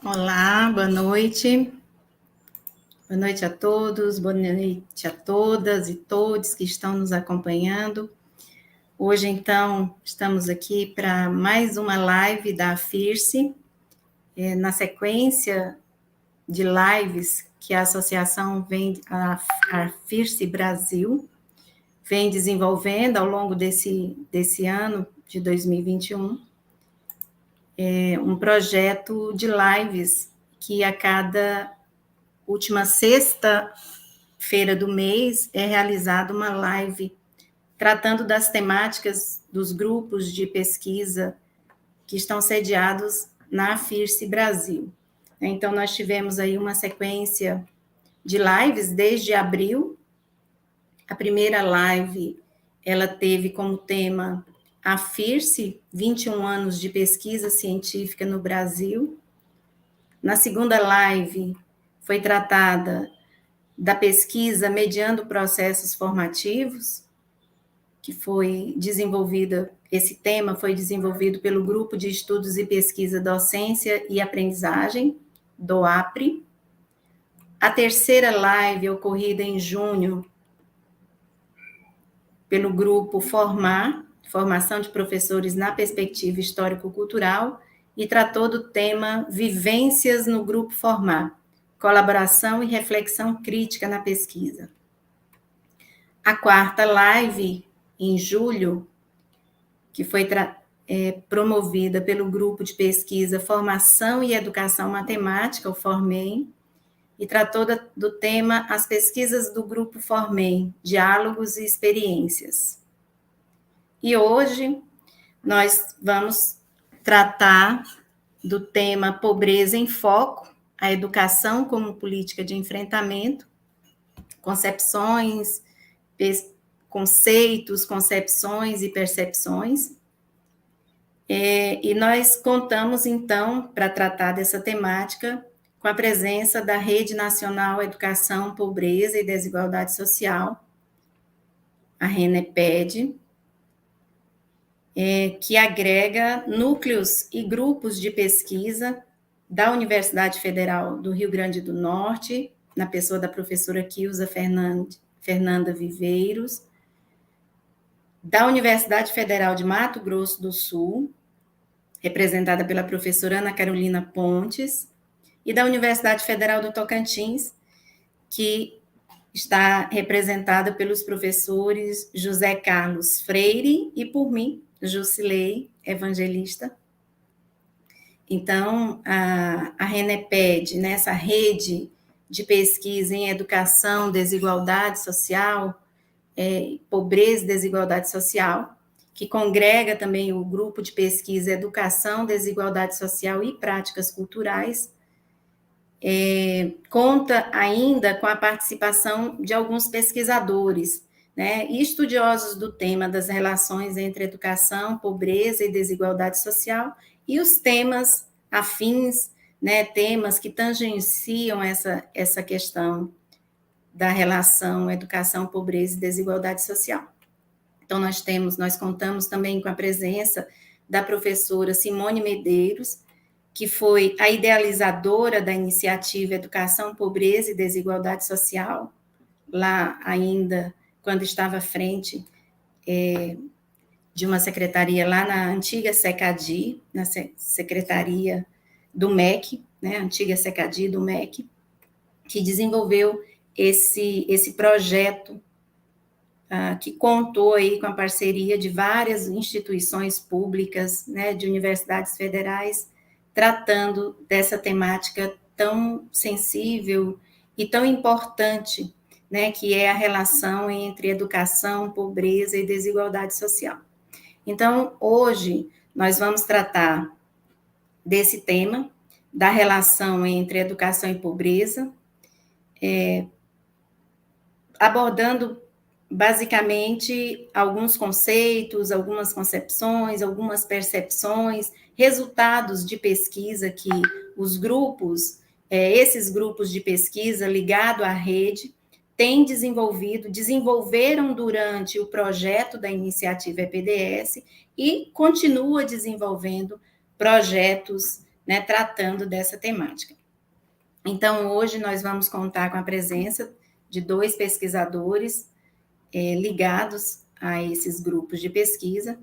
Olá, boa noite. Boa noite a todos, boa noite a todas e todos que estão nos acompanhando. Hoje, então, estamos aqui para mais uma live da FIRSE, na sequência de lives que a associação a FIRSE Brasil, vem desenvolvendo ao longo desse ano de 2021, um projeto de lives que a cada última sexta-feira do mês é realizada uma live tratando das temáticas dos grupos de pesquisa que estão sediados na FIRSE Brasil. Então, nós tivemos aí uma sequência de lives desde abril. A primeira live, ela teve como tema a FIRSE, 21 anos de pesquisa científica no Brasil. Na segunda live, foi tratada da pesquisa mediando processos formativos, que foi desenvolvida, esse tema foi desenvolvido pelo Grupo de Estudos e Pesquisa Docência e Aprendizagem, do APRE. A terceira live, ocorrida em junho, pelo grupo Formação de Professores na Perspectiva Histórico-Cultural, e tratou do tema Vivências no Grupo Formar, colaboração e reflexão crítica na pesquisa. A quarta live, em julho, que foi promovida pelo grupo de pesquisa Formação e Educação Matemática, o FORMEM, e tratou do tema As Pesquisas do Grupo FORMEM, Diálogos e Experiências. E hoje nós vamos tratar do tema Pobreza em Foco, a educação como política de enfrentamento, conceitos, concepções e percepções. E nós contamos, então, para tratar dessa temática, com a presença da Rede Nacional Educação, Pobreza e Desigualdade Social, a RENEPED, que agrega núcleos e grupos de pesquisa da Universidade Federal do Rio Grande do Norte, na pessoa da professora Kilza Fernanda Viveiros, da Universidade Federal de Mato Grosso do Sul, representada pela professora Ana Carolina Pontes, e da Universidade Federal do Tocantins, que está representada pelos professores José Carlos Freire e, por mim, Jusilei Evangelista. Então, a RENEPED, nessa rede de pesquisa em educação, desigualdade social, pobreza e desigualdade social, que congrega também o grupo de pesquisa Educação, Desigualdade Social e Práticas Culturais, conta ainda com a participação de alguns pesquisadores, né, e estudiosos do tema das relações entre educação, pobreza e desigualdade social, e os temas afins, né, temas que tangenciam essa questão da relação educação, pobreza e desigualdade social. Então, nós contamos também com a presença da professora Simone Medeiros, que foi a idealizadora da iniciativa Educação, Pobreza e Desigualdade Social, lá ainda quando estava à frente de uma secretaria lá na antiga SECADI, na secretaria do MEC, né, antiga SECADI do MEC, que desenvolveu esse projeto que contou aí com a parceria de várias instituições públicas, né, de universidades federais, tratando dessa temática tão sensível e tão importante, né, que é a relação entre educação, pobreza e desigualdade social. Então, hoje, nós vamos tratar desse tema, da relação entre educação e pobreza, abordando basicamente alguns conceitos, algumas concepções, algumas percepções, resultados de pesquisa que os grupos, esses grupos de pesquisa ligados à rede, têm desenvolveram durante o projeto da iniciativa EPDS e continua desenvolvendo projetos né, tratando dessa temática. Então, hoje nós vamos contar com a presença de 2 pesquisadores ligados a esses grupos de pesquisa.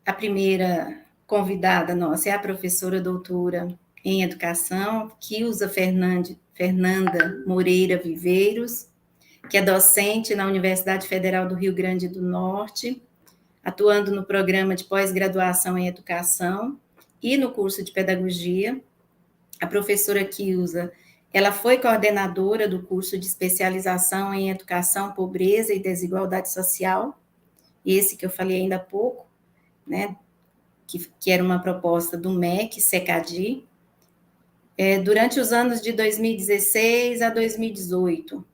A primeira convidada nossa é a professora doutora em educação, Quilza Fernanda Moreira Viveiros, que é docente na Universidade Federal do Rio Grande do Norte, atuando no programa de pós-graduação em educação e no curso de pedagogia. A professora Quilza, ela foi coordenadora do curso de especialização em educação, pobreza e desigualdade social, esse que eu falei ainda há pouco, né, que era uma proposta do MEC, SECADI, durante os anos de 2016 a 2018.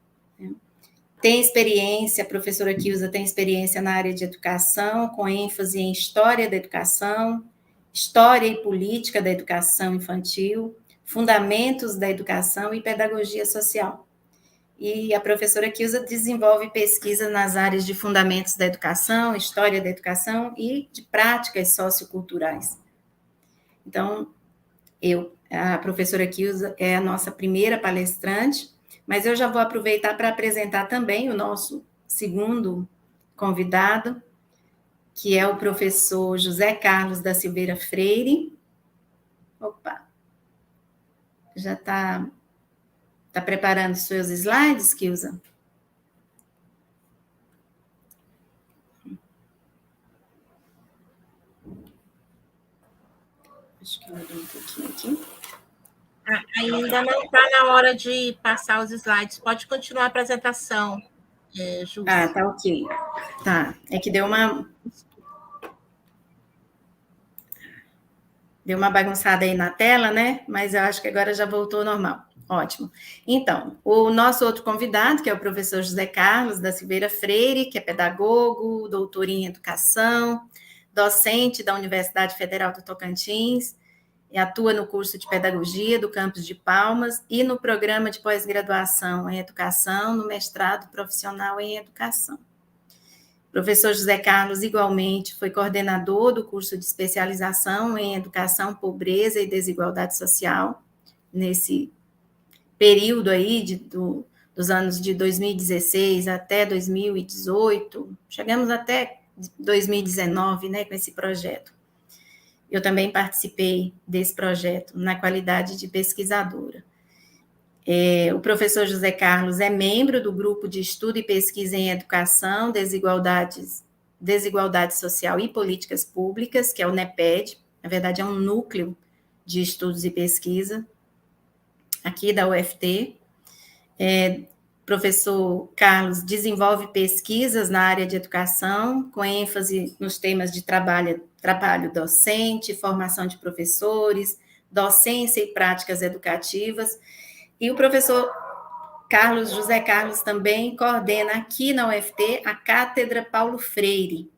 Tem experiência, a professora Quilza tem experiência na área de educação, com ênfase em história da educação, história e política da educação infantil, fundamentos da educação e pedagogia social. E a professora Quilza desenvolve pesquisa nas áreas de fundamentos da educação, história da educação e de práticas socioculturais. Então, a professora Quilza é a nossa primeira palestrante, mas eu já vou aproveitar para apresentar também o nosso segundo convidado, que é o professor José Carlos da Silveira Freire. Opa! Já está preparando seus slides, Quilza? Acho que mudou um pouquinho aqui. Ainda não está na hora de passar os slides. Pode continuar a apresentação, Ju. Tá ok. Tá, é que deu uma bagunçada aí na tela, né? Mas eu acho que agora já voltou ao normal. Ótimo. Então, o nosso outro convidado, que é o professor José Carlos da Silveira Freire, que é pedagogo, doutor em educação, docente da Universidade Federal do Tocantins, e atua no curso de pedagogia do campus de Palmas e no programa de pós-graduação em educação, no mestrado profissional em educação. O professor José Carlos, igualmente, foi coordenador do curso de especialização em educação, pobreza e desigualdade social, nesse período aí dos anos de 2016 até 2018, chegamos até 2019, né, com esse projeto. Eu também participei desse projeto na qualidade de pesquisadora. O professor José Carlos é membro do Grupo de Estudo e Pesquisa em Educação, Desigualdade Social e Políticas Públicas, que é o NEPED, na verdade é um núcleo de estudos e pesquisa aqui da UFT. Professor Carlos desenvolve pesquisas na área de educação, com ênfase nos temas de trabalho docente, formação de professores, docência e práticas educativas. E o professor José Carlos também coordena aqui na UFT a Cátedra Paulo Freire,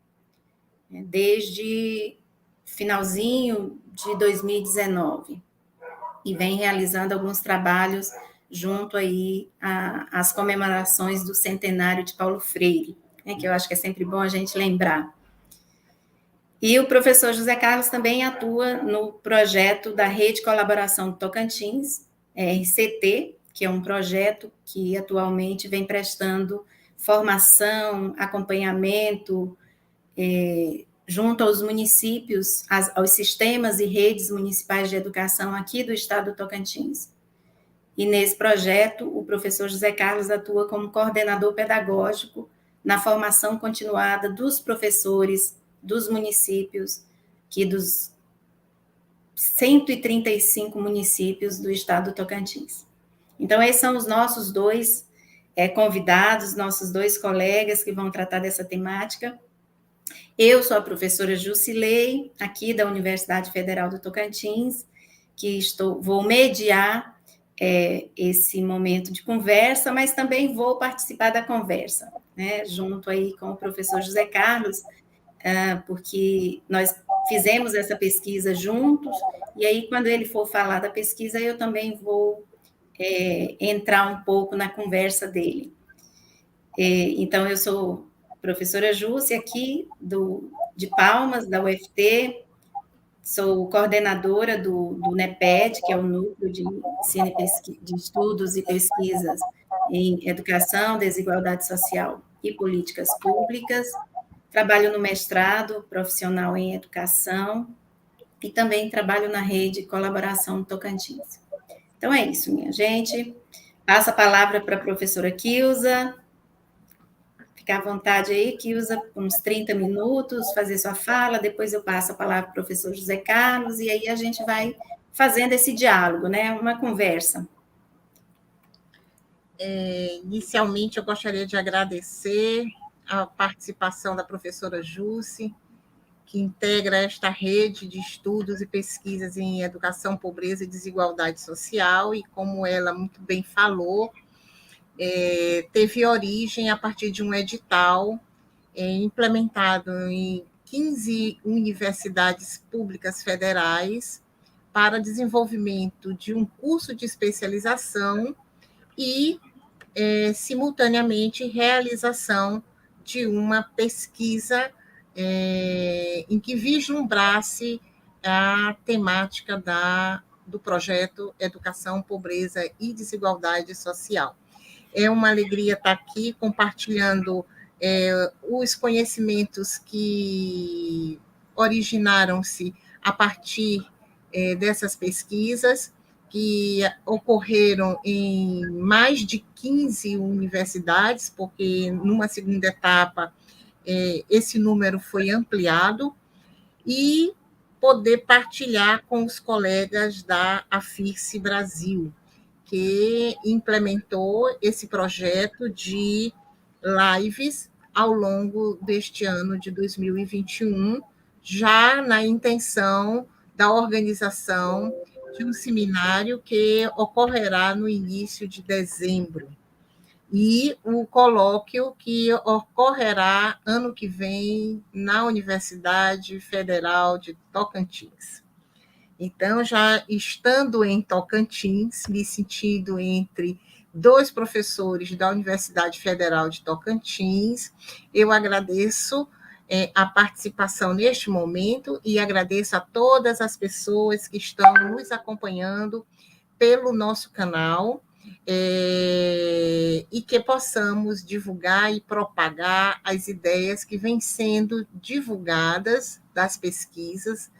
desde finalzinho de 2019, e vem realizando alguns trabalhos junto aí às comemorações do centenário de Paulo Freire, né, que eu acho que é sempre bom a gente lembrar. E o professor José Carlos também atua no projeto da Rede Colaboração do Tocantins, RCT, que é um projeto que atualmente vem prestando formação, acompanhamento, junto aos municípios, aos sistemas e redes municipais de educação aqui do estado do Tocantins. E nesse projeto, o professor José Carlos atua como coordenador pedagógico na formação continuada dos professores dos municípios, dos 135 municípios do estado do Tocantins. Então, esses são os nossos dois convidados, nossos dois colegas que vão tratar dessa temática. Eu sou a professora Jusilei, aqui da Universidade Federal do Tocantins, que vou mediar esse momento de conversa, mas também vou participar da conversa, né, junto aí com o professor José Carlos, porque nós fizemos essa pesquisa juntos, e aí quando ele for falar da pesquisa, eu também vou entrar um pouco na conversa dele. Então, eu sou professora Jússia aqui de Palmas, da UFT, Sou coordenadora do NEPED, que é o Núcleo de Ensino de Estudos e Pesquisas em Educação, Desigualdade Social e Políticas Públicas. Trabalho no mestrado profissional em Educação e também trabalho na rede Colaboração Tocantins. Então é isso, minha gente. Passa a palavra para a professora Kilza. Fica à vontade aí, Kilza, uns 30 minutos, fazer sua fala, depois eu passo a palavra para o professor José Carlos, e aí a gente vai fazendo esse diálogo, né? Uma conversa. Inicialmente, eu gostaria de agradecer a participação da professora Jusce, que integra esta rede de estudos e pesquisas em educação, pobreza e desigualdade social, e como ela muito bem falou, teve origem a partir de um edital implementado em 15 universidades públicas federais para desenvolvimento de um curso de especialização e, simultaneamente, realização de uma pesquisa em que vislumbrasse a temática do projeto Educação, Pobreza e Desigualdade Social. É uma alegria estar aqui compartilhando os conhecimentos que originaram-se a partir dessas pesquisas, que ocorreram em mais de 15 universidades, porque numa segunda etapa esse número foi ampliado, e poder partilhar com os colegas da AFIRCE Brasil, que implementou esse projeto de lives ao longo deste ano de 2021, já na intenção da organização de um seminário que ocorrerá no início de dezembro, e o colóquio que ocorrerá ano que vem na Universidade Federal de Tocantins. Então, já estando em Tocantins, me sentindo entre dois professores da Universidade Federal de Tocantins, eu agradeço a participação neste momento e agradeço a todas as pessoas que estão nos acompanhando pelo nosso canal, e que possamos divulgar e propagar as ideias que vêm sendo divulgadas das pesquisas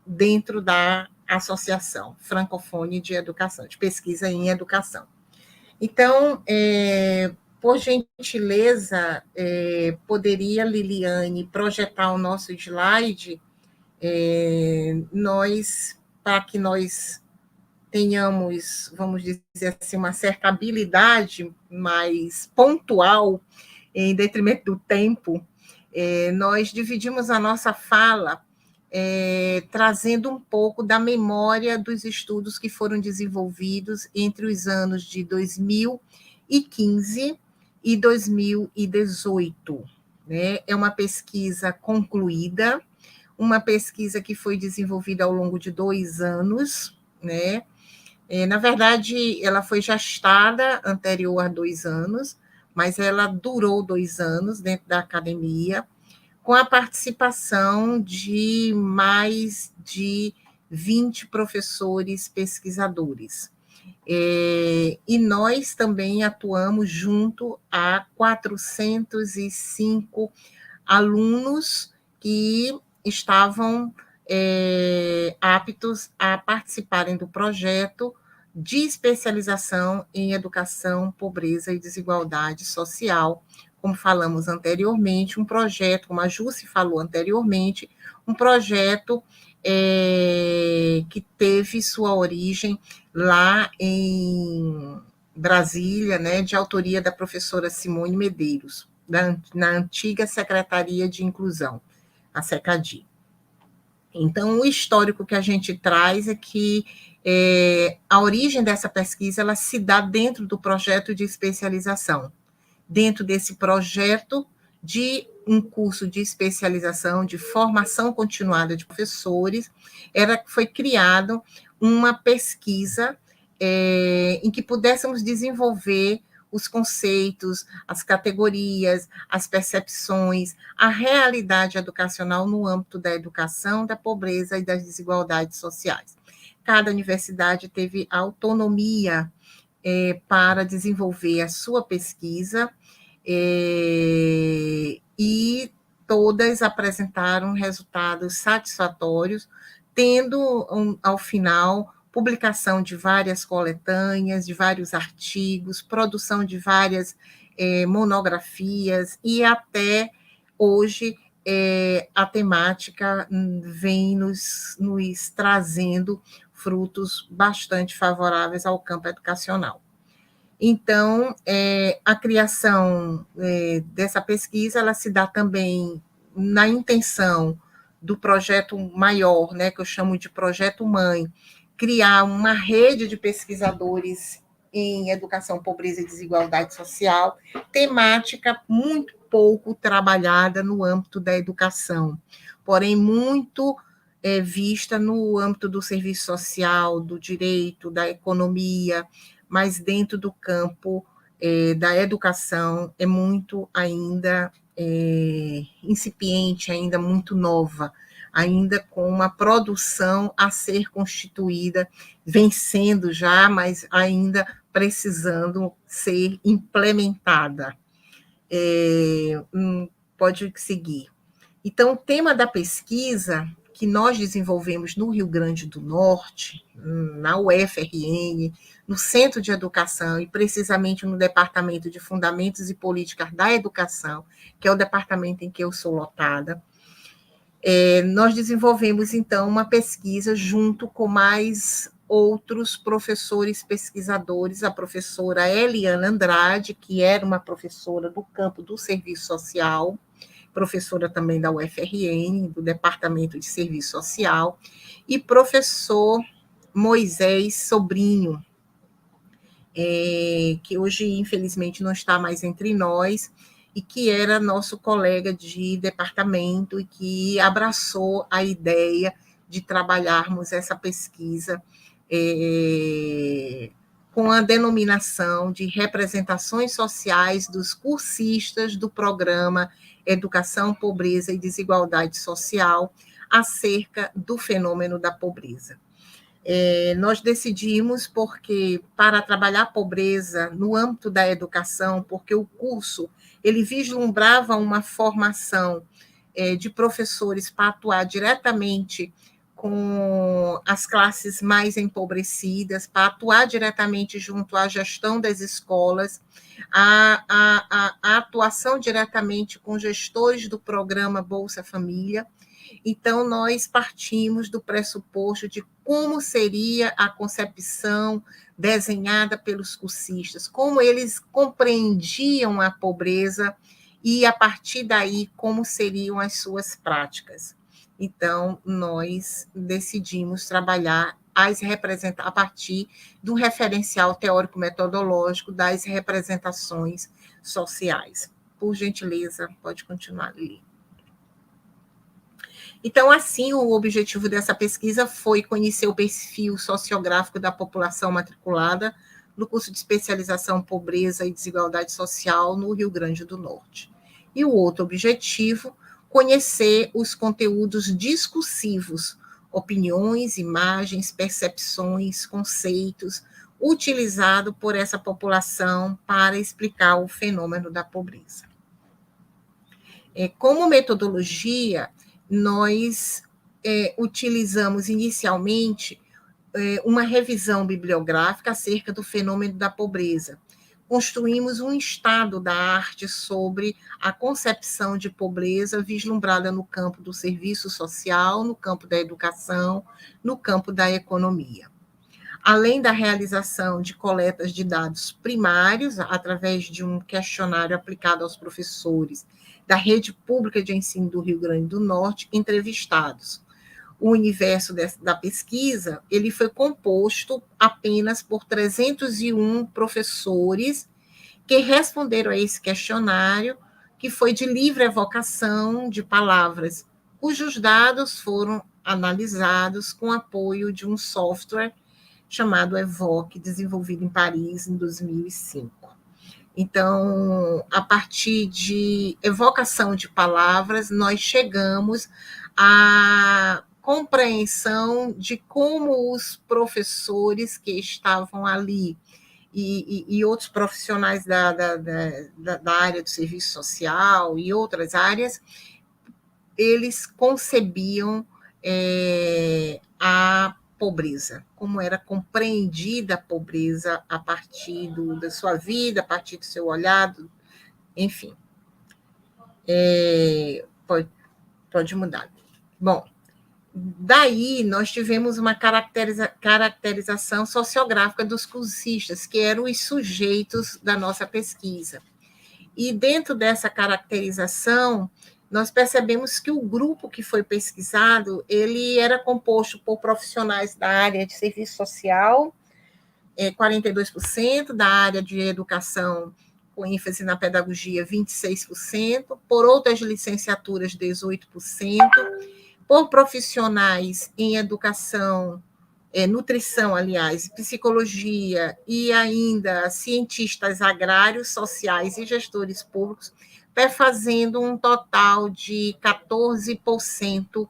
dentro da Associação Francofone de Educação, de Pesquisa em Educação. Então, por gentileza, poderia, Liliane, projetar o nosso slide, para que nós tenhamos, vamos dizer assim, uma certa habilidade mais pontual, em detrimento do tempo. Nós dividimos a nossa fala trazendo um pouco da memória dos estudos que foram desenvolvidos entre os anos de 2015 e 2018. Né? É uma pesquisa concluída, uma pesquisa que foi desenvolvida ao longo de 2 anos, né? Na verdade, ela foi gestada anterior a 2 anos, mas ela durou 2 anos dentro da academia, com a participação de mais de 20 professores pesquisadores. E nós também atuamos junto a 405 alunos que estavam aptos a participarem do projeto de especialização em educação, pobreza e desigualdade social, como falamos anteriormente, um projeto, como a Jusce falou anteriormente, um projeto que teve sua origem lá em Brasília, né, de autoria da professora Simone Medeiros, na antiga Secretaria de Inclusão, a SECADI. Então, o histórico que a gente traz é que a origem dessa pesquisa ela se dá dentro do projeto de especialização. Dentro desse projeto de um curso de especialização, de formação continuada de professores, foi criado uma pesquisa em que pudéssemos desenvolver os conceitos, as categorias, as percepções, a realidade educacional no âmbito da educação, da pobreza e das desigualdades sociais. Cada universidade teve autonomia para desenvolver a sua pesquisa, e todas apresentaram resultados satisfatórios, tendo, ao final, publicação de várias coletâneas, de vários artigos, produção de várias monografias, e até hoje a temática vem nos trazendo frutos bastante favoráveis ao campo educacional. Então, a criação dessa pesquisa, ela se dá também na intenção do projeto maior, né, que eu chamo de projeto mãe, criar uma rede de pesquisadores em educação, pobreza e desigualdade social, temática muito pouco trabalhada no âmbito da educação, porém muito vista no âmbito do serviço social, do direito, da economia, mas dentro do campo da educação é muito ainda incipiente, ainda muito nova, ainda com uma produção a ser constituída, vencendo já, mas ainda precisando ser implementada. Pode seguir. Então, o tema da pesquisa que nós desenvolvemos no Rio Grande do Norte, na UFRN, no Centro de Educação, e precisamente no Departamento de Fundamentos e Políticas da Educação, que é o departamento em que eu sou lotada, nós desenvolvemos, então, uma pesquisa junto com mais outros professores pesquisadores, a professora Eliana Andrade, que era uma professora do campo do serviço social, professora também da UFRN, do Departamento de Serviço Social, e professor Moisés Sobrinho, que hoje, infelizmente, não está mais entre nós, e que era nosso colega de departamento e que abraçou a ideia de trabalharmos essa pesquisa com a denominação de representações sociais dos cursistas do programa Educação, Pobreza e Desigualdade Social, acerca do fenômeno da pobreza. Nós decidimos porque, para trabalhar a pobreza no âmbito da educação, porque o curso ele vislumbrava uma formação de professores para atuar diretamente com as classes mais empobrecidas, para atuar diretamente junto à gestão das escolas, a atuação diretamente com gestores do programa Bolsa Família. Então, nós partimos do pressuposto de como seria a concepção desenhada pelos cursistas, como eles compreendiam a pobreza e, a partir daí, como seriam as suas práticas. Então, nós decidimos trabalhar a partir do referencial teórico-metodológico das representações sociais. Por gentileza, pode continuar, Lili. Então, assim, o objetivo dessa pesquisa foi conhecer o perfil sociográfico da população matriculada no curso de especialização Pobreza e Desigualdade Social no Rio Grande do Norte. E o outro objetivo, conhecer os conteúdos discursivos, opiniões, imagens, percepções, conceitos, utilizados por essa população para explicar o fenômeno da pobreza. Como metodologia, nós utilizamos inicialmente uma revisão bibliográfica acerca do fenômeno da pobreza. Construímos um estado da arte sobre a concepção de pobreza vislumbrada no campo do serviço social, no campo da educação, no campo da economia. Além da realização de coletas de dados primários, através de um questionário aplicado aos professores da rede pública de ensino do Rio Grande do Norte, entrevistados. O universo da pesquisa ele foi composto apenas por 301 professores que responderam a esse questionário, que foi de livre evocação de palavras, cujos dados foram analisados com apoio de um software chamado Evoque, desenvolvido em Paris em 2005. Então, a partir de evocação de palavras, nós chegamos à compreensão de como os professores que estavam ali e outros profissionais da área do serviço social e outras áreas, eles concebiam a pobreza, como era compreendida a pobreza a partir da sua vida, a partir do seu olhar, enfim. Pode mudar. Bom, daí nós tivemos uma caracterização sociográfica dos cursistas, que eram os sujeitos da nossa pesquisa. E dentro dessa caracterização, nós percebemos que o grupo que foi pesquisado, ele era composto por profissionais da área de serviço social, 42%, da área de educação, com ênfase na pedagogia, 26%, por outras licenciaturas, 18%, por profissionais em educação, nutrição, aliás, psicologia e ainda cientistas agrários, sociais e gestores públicos, fazendo um total de 14%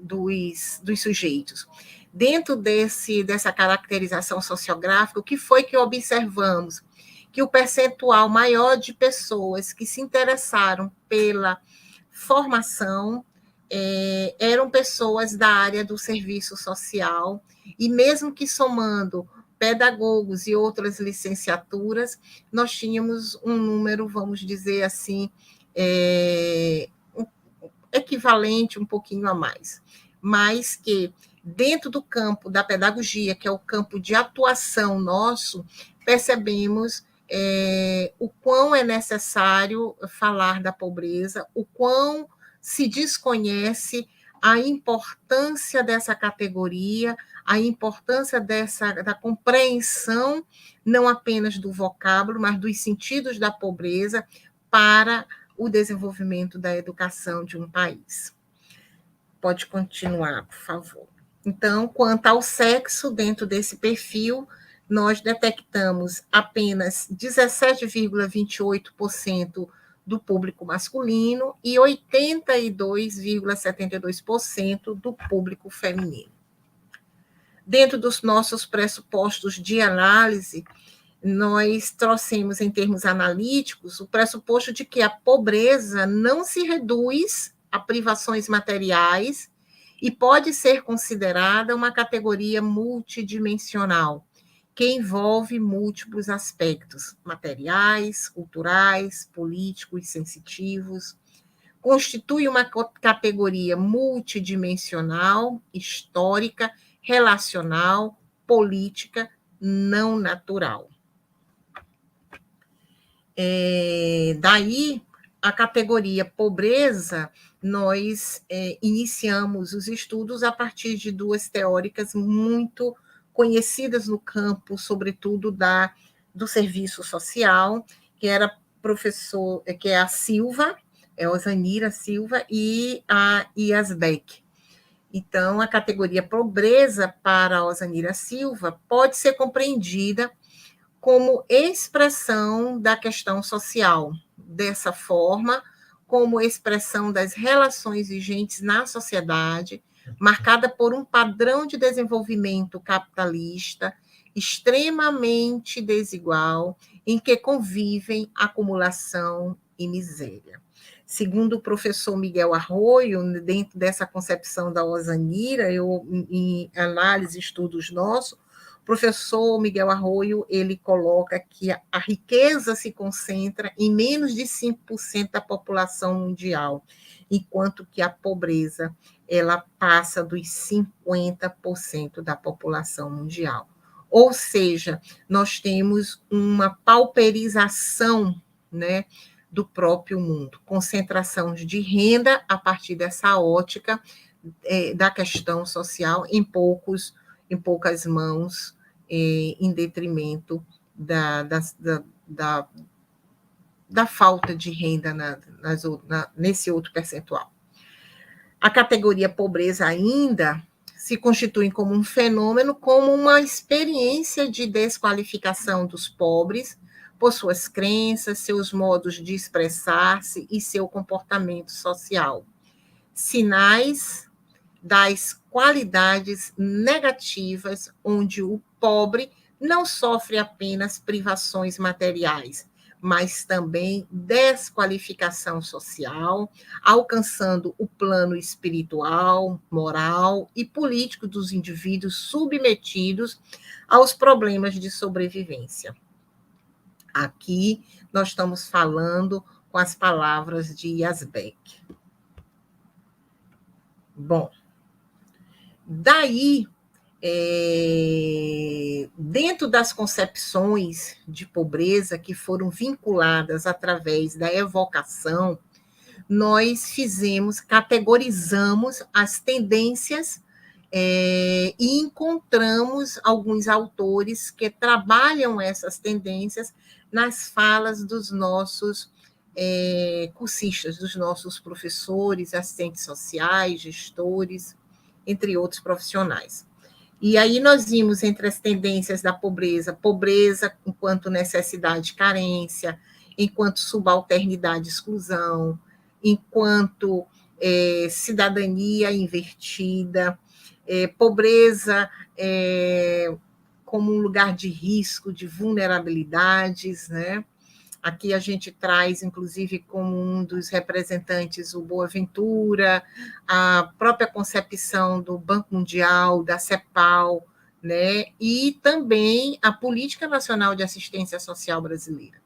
dos sujeitos. Dentro dessa caracterização sociográfica, o que foi que observamos? Que o percentual maior de pessoas que se interessaram pela formação eram pessoas da área do serviço social, e mesmo que somando pedagogos e outras licenciaturas, nós tínhamos um número, vamos dizer assim, equivalente, um pouquinho a mais, mas que dentro do campo da pedagogia, que é o campo de atuação nosso, percebemos o quão é necessário falar da pobreza, o quão se desconhece a importância dessa categoria, a importância da compreensão, não apenas do vocábulo, mas dos sentidos da pobreza para o desenvolvimento da educação de um país. Pode continuar, por favor. Então, quanto ao sexo, dentro desse perfil, nós detectamos apenas 17,28% do público masculino e 82,72% do público feminino. Dentro dos nossos pressupostos de análise, nós trouxemos, em termos analíticos, o pressuposto de que a pobreza não se reduz a privações materiais e pode ser considerada uma categoria multidimensional, que envolve múltiplos aspectos materiais, culturais, políticos, sensitivos. Constitui uma categoria multidimensional, histórica, relacional, política, não natural. Daí, a categoria pobreza, nós iniciamos os estudos a partir de duas teóricas muito conhecidas no campo, sobretudo do serviço social, que era que é a Silva, Osanira Silva, e a Iasbeck. Então, a categoria pobreza para a Osanira Silva pode ser compreendida como expressão da questão social, dessa forma, como expressão das relações vigentes na sociedade, marcada por um padrão de desenvolvimento capitalista extremamente desigual, em que convivem acumulação e miséria. Segundo o professor Miguel Arroio, dentro dessa concepção da Osanira, em análise e estudos nossos, o professor Miguel Arroio, ele coloca que a riqueza se concentra em menos de 5% da população mundial, enquanto que a pobreza ela passa dos 50% da população mundial. Ou seja, nós temos uma pauperização, né, do próprio mundo, concentração de renda a partir dessa ótica da questão social em poucas mãos, em detrimento da falta de renda nesse outro percentual. A categoria pobreza ainda se constituem como um fenômeno, como uma experiência de desqualificação dos pobres por suas crenças, seus modos de expressar-se e seu comportamento social. Sinais das qualidades negativas, onde o pobre não sofre apenas privações materiais, mas também desqualificação social, alcançando o plano espiritual, moral e político dos indivíduos submetidos aos problemas de sobrevivência. Aqui nós estamos falando com as palavras de Yazbek. Bom, daí, dentro das concepções de pobreza que foram vinculadas através da evocação, nós categorizamos as tendências e encontramos alguns autores que trabalham essas tendências nas falas dos nossos cursistas, dos nossos professores, assistentes sociais, gestores, entre outros profissionais. E aí nós vimos entre as tendências da pobreza enquanto necessidade e carência, enquanto subalternidade e exclusão, enquanto cidadania invertida, pobreza como um lugar de risco, de vulnerabilidades, né? Aqui a gente traz, inclusive, como um dos representantes o Boaventura, a própria concepção do Banco Mundial, da CEPAL, né? E também a Política Nacional de Assistência Social Brasileira.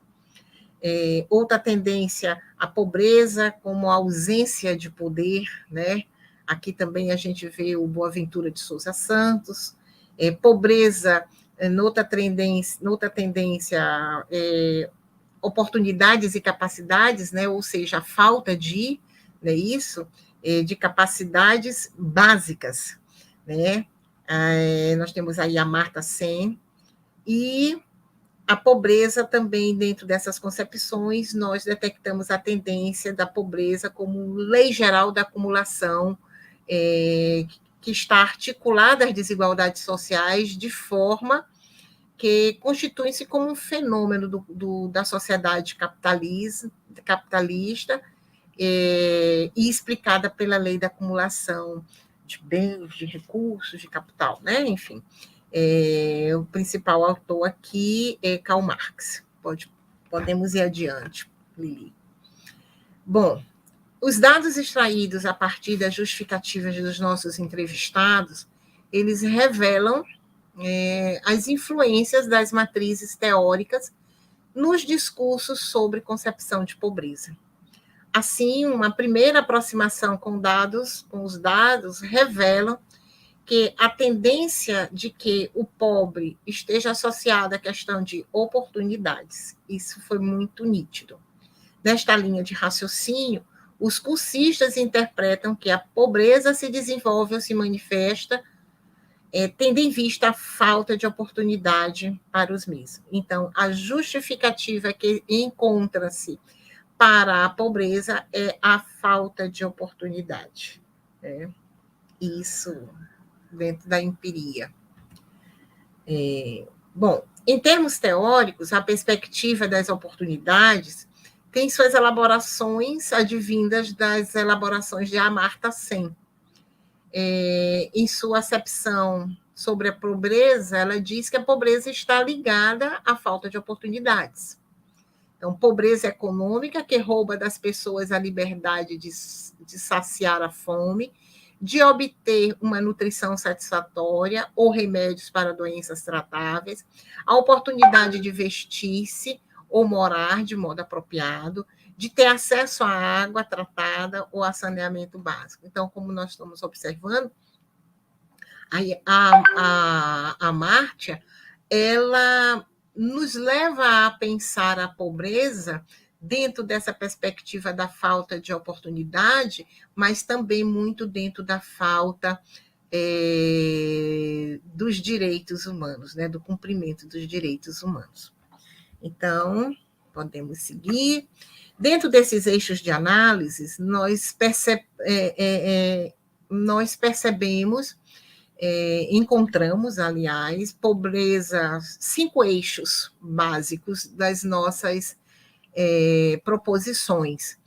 Outra tendência, a pobreza como ausência de poder, né? Aqui também a gente vê o Boaventura de Souza Santos, pobreza, noutra tendência oportunidades e capacidades, né? Ou seja, a falta de, né, isso, de capacidades básicas, né? Nós temos aí a Amartya Sen, e a pobreza também, dentro dessas concepções, nós detectamos a tendência da pobreza como lei geral da acumulação, que está articulada às desigualdades sociais de forma que constituem-se como um fenômeno da sociedade capitalista e explicada pela lei da acumulação de bens, de recursos, de capital, né? Enfim, o principal autor aqui é Karl Marx. Podemos ir adiante, Lili. Bom, os dados extraídos a partir das justificativas dos nossos entrevistados, eles revelam as influências das matrizes teóricas nos discursos sobre concepção de pobreza. Assim, uma primeira aproximação com os dados revelam que a tendência de que o pobre esteja associada à questão de oportunidades. Isso foi muito nítido. Nesta linha de raciocínio, os cursistas interpretam que a pobreza se desenvolve ou se manifesta tendo em vista a falta de oportunidade para os mesmos. Então, a justificativa que encontra-se para a pobreza é a falta de oportunidade. Né? Isso dentro da empiria. Bom, em termos teóricos, a perspectiva das oportunidades tem suas elaborações advindas das elaborações de Amartya Sen. Em sua acepção sobre a pobreza, ela diz que a pobreza está ligada à falta de oportunidades. Então, pobreza econômica que rouba das pessoas a liberdade de saciar a fome, de obter uma nutrição satisfatória ou remédios para doenças tratáveis, a oportunidade de vestir-se ou morar de modo apropriado, de ter acesso à água tratada ou a saneamento básico. Então, como nós estamos observando, a Amartya, ela nos leva a pensar a pobreza dentro dessa perspectiva da falta de oportunidade, mas também muito dentro da falta dos direitos humanos, né, do cumprimento dos direitos humanos. Então, podemos seguir. Dentro desses eixos de análise, nós percebemos encontramos, aliás, pobreza, 5 eixos básicos das nossas proposições.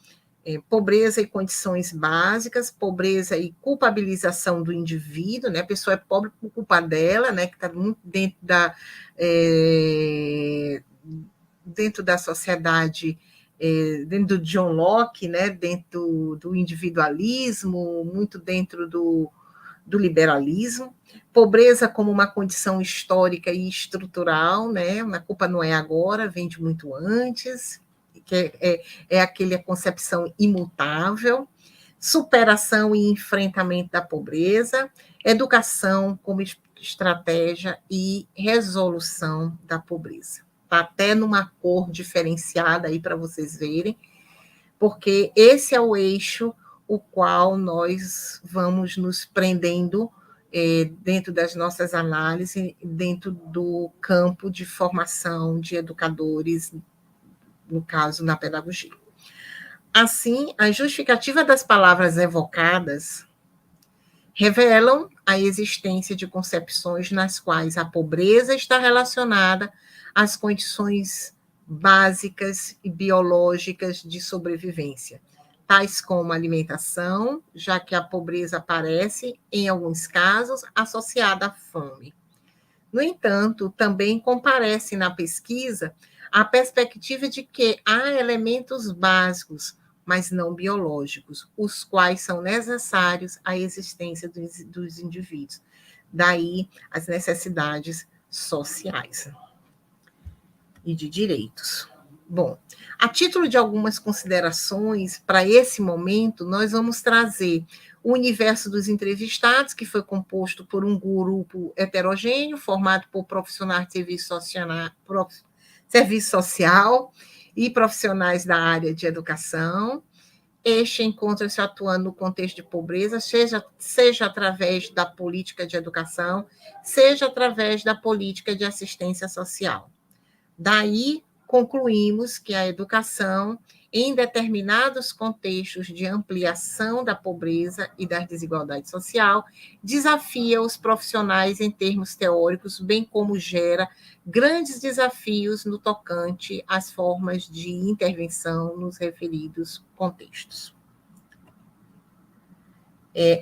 Pobreza e condições básicas, pobreza e culpabilização do indivíduo, né? A pessoa é pobre por culpa dela, né? Que está muito dentro da sociedade, dentro do John Locke, né? Dentro do individualismo, muito dentro do liberalismo. Pobreza como uma condição histórica e estrutural, né? A culpa não é agora, vem de muito antes, que é aquela concepção imutável. Superação e enfrentamento da pobreza, educação como estratégia e resolução da pobreza. Está até numa cor diferenciada aí para vocês verem, porque esse é o eixo o qual nós vamos nos prendendo dentro das nossas análises, dentro do campo de formação de educadores, no caso, na pedagogia. Assim, a justificativa das palavras evocadas revelam a existência de concepções nas quais a pobreza está relacionada às condições básicas e biológicas de sobrevivência, tais como alimentação, já que a pobreza aparece, em alguns casos, associada à fome. No entanto, também comparece na pesquisa a perspectiva de que há elementos básicos, mas não biológicos, os quais são necessários à existência dos indivíduos. Daí as necessidades sociais e de direitos. Bom, a título de algumas considerações, para esse momento, nós vamos trazer o universo dos entrevistados, que foi composto por um grupo heterogêneo, formado por profissionais de serviço social e profissionais da área de educação. Este encontra-se atuando no contexto de pobreza, seja através da política de educação, seja através da política de assistência social. Daí, concluímos que a educação, em determinados contextos de ampliação da pobreza e da desigualdade social, desafia os profissionais em termos teóricos, bem como gera grandes desafios no tocante às formas de intervenção nos referidos contextos.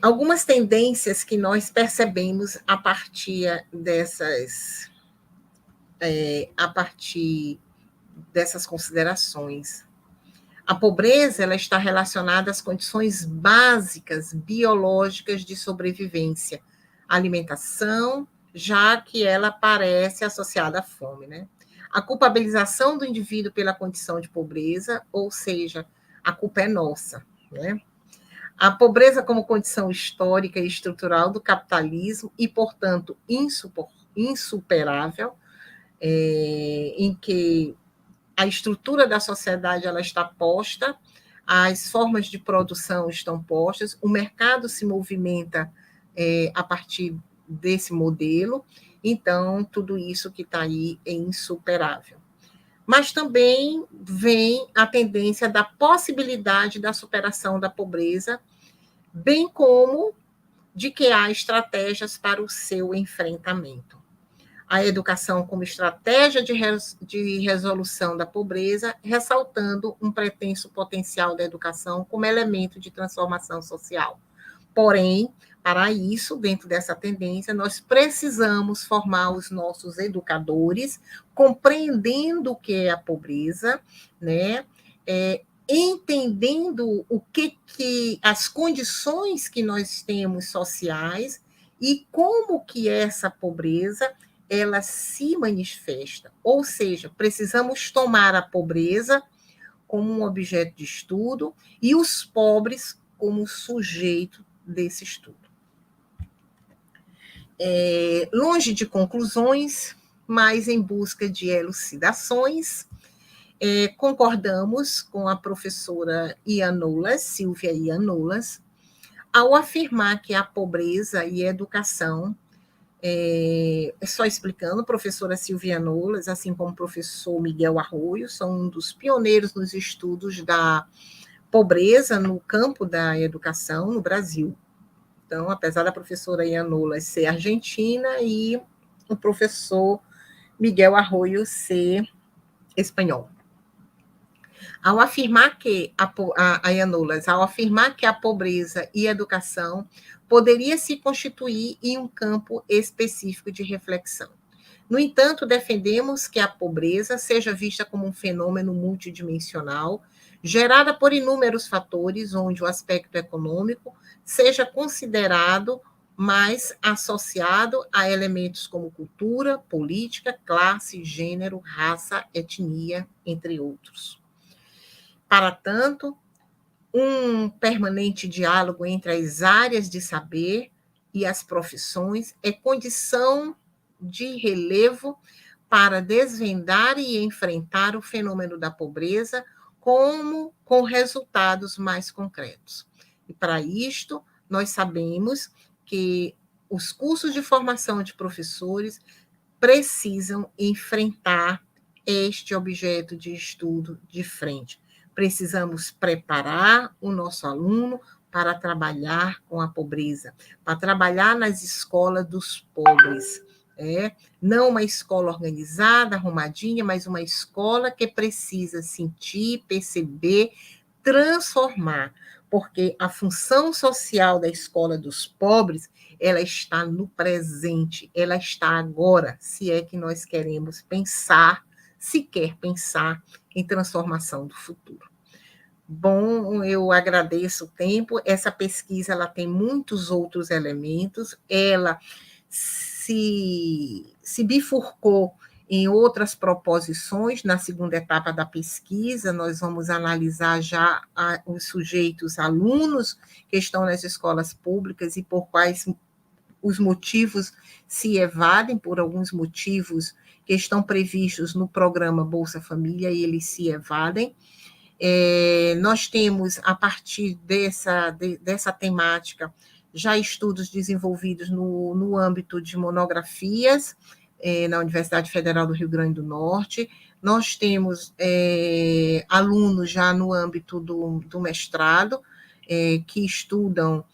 Algumas tendências que nós percebemos a partir dessas considerações. A pobreza ela está relacionada às condições básicas biológicas de sobrevivência, alimentação, já que ela aparece associada à fome, né? A culpabilização do indivíduo pela condição de pobreza, ou seja, a culpa é nossa, né? A pobreza como condição histórica e estrutural do capitalismo e, portanto, insuperável, em que a estrutura da sociedade ela está posta, as formas de produção estão postas, o mercado se movimenta a partir desse modelo, então tudo isso que está aí é insuperável. Mas também vem a tendência da possibilidade da superação da pobreza, bem como de que há estratégias para o seu enfrentamento. A educação como estratégia de resolução da pobreza, ressaltando um pretenso potencial da educação como elemento de transformação social. Porém, para isso, dentro dessa tendência, nós precisamos formar os nossos educadores, compreendendo o que é a pobreza, né? Entendendo o que as condições que nós temos sociais e como que essa pobreza ela se manifesta, ou seja, precisamos tomar a pobreza como um objeto de estudo e os pobres como sujeito desse estudo. Longe de conclusões, mas em busca de elucidações, concordamos com a professora Silvia Ianolas, ao afirmar que a pobreza e a educação, só explicando, a professora Silvia Ianolas, assim como o professor Miguel Arroio, são um dos pioneiros nos estudos da pobreza no campo da educação no Brasil. Então, apesar da professora Ianola ser argentina e o professor Miguel Arroyo ser espanhol. Ao afirmar que a Ianolas, ao afirmar que a pobreza e a educação poderia se constituir em um campo específico de reflexão. No entanto, defendemos que a pobreza seja vista como um fenômeno multidimensional, gerada por inúmeros fatores, onde o aspecto econômico seja considerado mais associado a elementos como cultura, política, classe, gênero, raça, etnia, entre outros. Para tanto, um permanente diálogo entre as áreas de saber e as profissões é condição de relevo para desvendar e enfrentar o fenômeno da pobreza com resultados mais concretos. E para isto, nós sabemos que os cursos de formação de professores precisam enfrentar este objeto de estudo de frente. Precisamos preparar o nosso aluno para trabalhar com a pobreza, para trabalhar nas escolas dos pobres. Não uma escola organizada, arrumadinha, mas uma escola que precisa sentir, perceber, transformar, porque a função social da escola dos pobres, ela está no presente, ela está agora, se é que nós queremos pensar, se quer pensar em transformação do futuro. Bom, eu agradeço o tempo, essa pesquisa ela tem muitos outros elementos, ela se bifurcou em outras proposições. Na segunda etapa da pesquisa, nós vamos analisar já os sujeitos alunos que estão nas escolas públicas e por quais os motivos se evadem, por alguns motivos que estão previstos no programa Bolsa Família, e eles se evadem. Nós temos, a partir dessa temática, já estudos desenvolvidos no âmbito de monografias, na Universidade Federal do Rio Grande do Norte. Nós temos alunos já no âmbito do mestrado, que estudam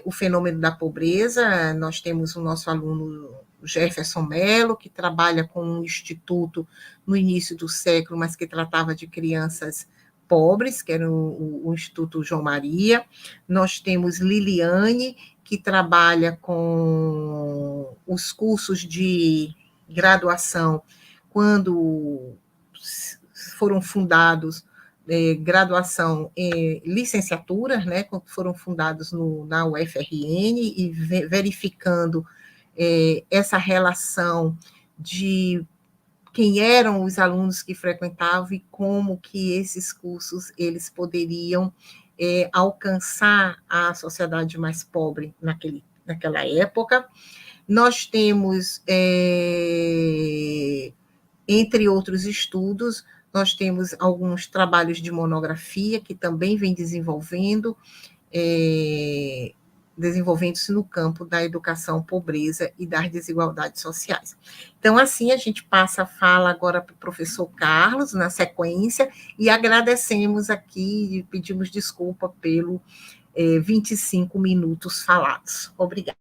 o fenômeno da pobreza. Nós temos o nosso aluno Jefferson Mello, que trabalha com um instituto no início do século, mas que tratava de crianças pobres, que era o Instituto João Maria. Nós temos Liliane, que trabalha com os cursos de graduação, quando foram fundados graduação em licenciaturas, né, foram fundados na UFRN, e verificando essa relação de quem eram os alunos que frequentavam e como que esses cursos eles poderiam alcançar a sociedade mais pobre naquela época. Nós temos, entre outros estudos, nós temos alguns trabalhos de monografia que também vem desenvolvendo-se no campo da educação, pobreza e das desigualdades sociais. Então, assim, a gente passa a fala agora para o professor Carlos, na sequência, e agradecemos aqui e pedimos desculpa pelo 25 minutos falados. Obrigada.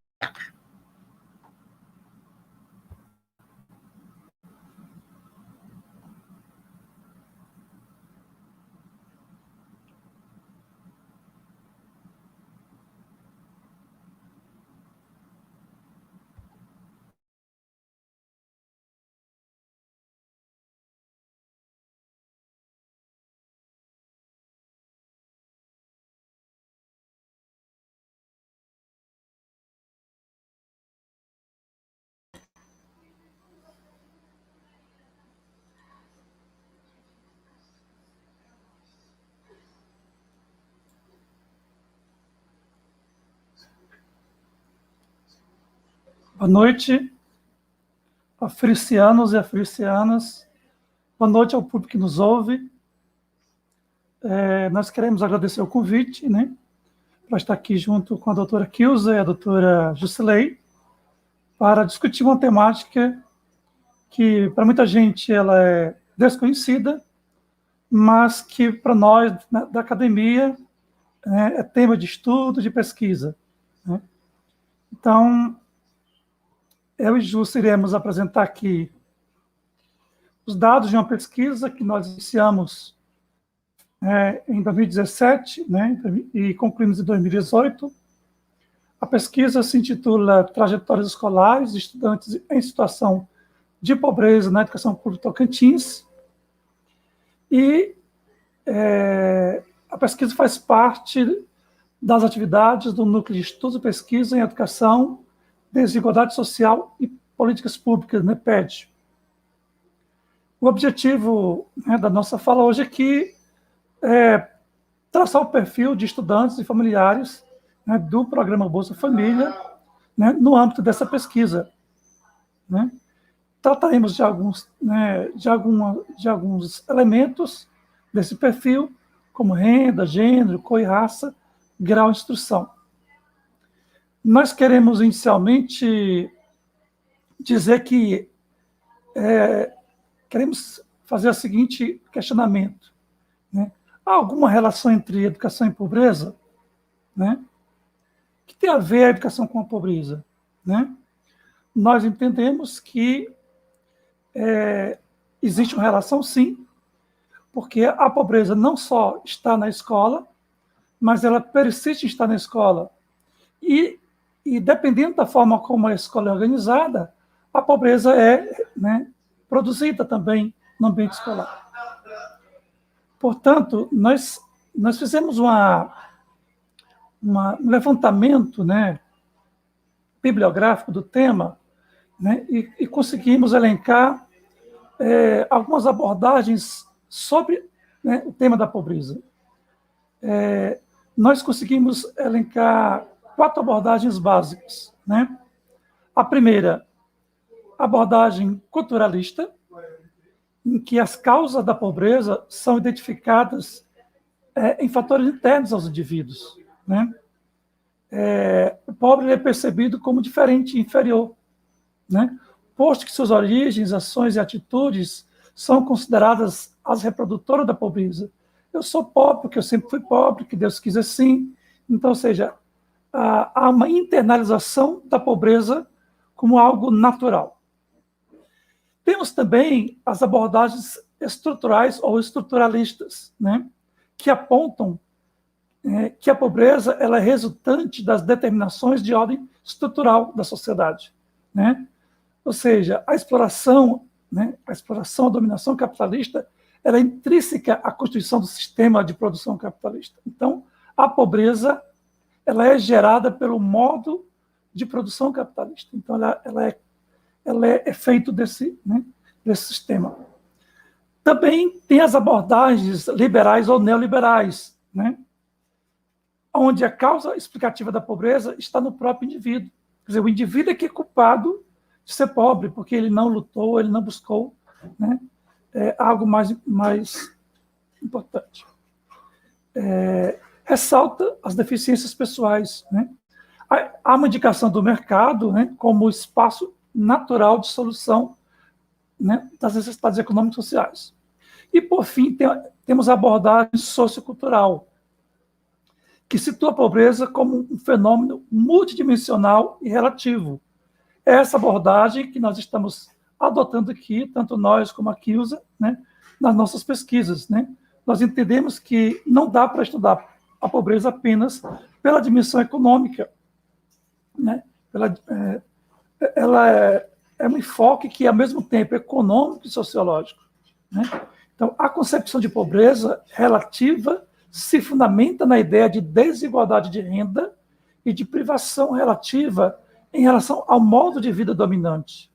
Boa noite, africianos e africianas. Boa noite ao público que nos ouve. Nós queremos agradecer o convite, né, para estar aqui junto com a doutora Kilza e a doutora Jusilei, para discutir uma temática que, para muita gente, ela é desconhecida, mas que, para nós, da academia, é tema de estudo, de pesquisa, né? Então, eu e Júcia iremos apresentar aqui os dados de uma pesquisa que nós iniciamos em 2017, né, e concluímos em 2018. A pesquisa se intitula Trajetórias Escolares de Estudantes em Situação de Pobreza na Educação Pública Tocantins. E a pesquisa faz parte das atividades do Núcleo de Estudos e Pesquisa em Educação, Desigualdade Social e Políticas Públicas, NEPED. O objetivo, né, da nossa fala hoje aqui é traçar o perfil de estudantes e familiares, né, do programa Bolsa Família, né, no âmbito dessa pesquisa, né. Trataremos de alguns, né, de alguns elementos desse perfil, como renda, gênero, cor e raça, grau de instrução. Nós queremos, inicialmente, dizer que queremos fazer o seguinte questionamento, né? Há alguma relação entre educação e pobreza? Né? O que tem a ver a educação com a pobreza? Né? Nós entendemos que existe uma relação, sim, porque a pobreza não só está na escola, mas ela persiste em estar na escola. E dependendo da forma como a escola é organizada, a pobreza é, né, produzida também no ambiente escolar. Portanto, nós fizemos um levantamento, né, bibliográfico do tema, né, e conseguimos elencar algumas abordagens sobre, né, o tema da pobreza. Nós conseguimos elencar 4 abordagens básicas. Né? A primeira, abordagem culturalista, em que as causas da pobreza são identificadas em fatores internos aos indivíduos. Né? O pobre é percebido como diferente e inferior, né? Posto que suas origens, ações e atitudes são consideradas as reprodutoras da pobreza. Eu sou pobre porque eu sempre fui pobre, que Deus quis assim. Então, ou seja, há uma internalização da pobreza como algo natural. Temos também as abordagens estruturais ou estruturalistas, né, que apontam que a pobreza ela é resultante das determinações de ordem estrutural da sociedade. Né? Ou seja, a exploração, a dominação capitalista, ela é intrínseca à constituição do sistema de produção capitalista. Então, a pobreza ela é gerada pelo modo de produção capitalista. Então, ela é efeito desse sistema. Também tem as abordagens liberais ou neoliberais, né? Onde a causa explicativa da pobreza está no próprio indivíduo. Quer dizer, o indivíduo é que é culpado de ser pobre, porque ele não lutou, ele não buscou, né, algo mais importante. Ressalta as deficiências pessoais. Né? Há uma indicação do mercado, né, como espaço natural de solução, né, das necessidades econômicas e sociais. E, por fim, temos a abordagem sociocultural, que situa a pobreza como um fenômeno multidimensional e relativo. É essa abordagem que nós estamos adotando aqui, tanto nós como a Quilza, né, nas nossas pesquisas. Né? Nós entendemos que não dá para estudar a pobreza apenas pela dimensão econômica. Né? Ela é um enfoque que, ao mesmo tempo, é econômico e sociológico. Né? Então, a concepção de pobreza relativa se fundamenta na ideia de desigualdade de renda e de privação relativa em relação ao modo de vida dominante.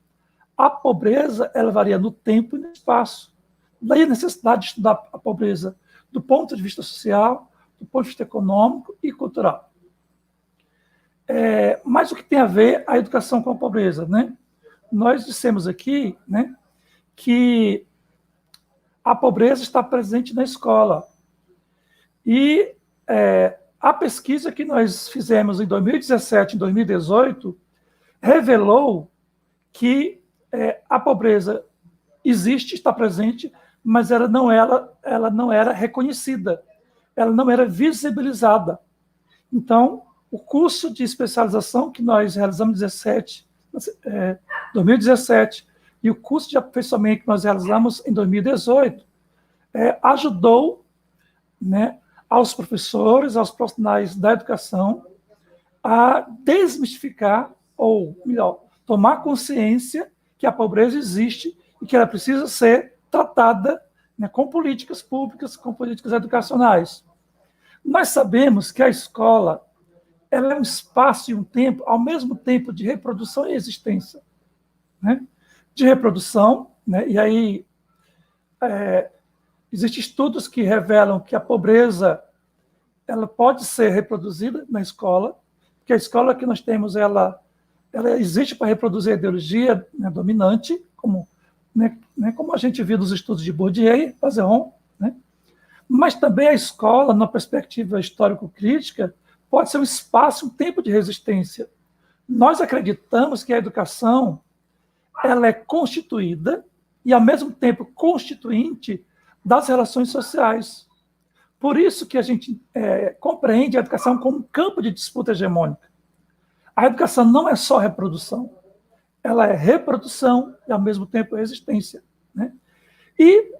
A pobreza ela varia no tempo e no espaço. Daí a necessidade de estudar a pobreza do ponto de vista social, do ponto de vista econômico e cultural. Mas o que tem a ver a educação com a pobreza? Né? Nós dissemos aqui, né, que a pobreza está presente na escola. E a pesquisa que nós fizemos em 2017 e 2018 revelou que a pobreza existe, está presente, mas ela não era reconhecida, ela não era visibilizada. Então, o curso de especialização que nós realizamos em 2017 e o curso de aperfeiçoamento que nós realizamos em 2018 ajudou, né, aos professores, aos profissionais da educação a desmistificar, ou melhor, tomar consciência que a pobreza existe e que ela precisa ser tratada, né, com políticas públicas, com políticas educacionais. Nós sabemos que a escola ela é um espaço e um tempo, ao mesmo tempo, de reprodução e existência. Né? De reprodução, né? E aí existem estudos que revelam que a pobreza ela pode ser reproduzida na escola, porque a escola que nós temos, ela existe para reproduzir a ideologia, né, dominante, como, né, como a gente viu nos estudos de Bourdieu e Fazeron, né? Mas também a escola, na perspectiva histórico-crítica, pode ser um espaço, um tempo de resistência. Nós acreditamos que a educação ela é constituída e, ao mesmo tempo, constituinte das relações sociais. Por isso que a gente compreende a educação como um campo de disputa hegemônica. A educação não é só reprodução, ela é reprodução e, ao mesmo tempo, resistência. Né? E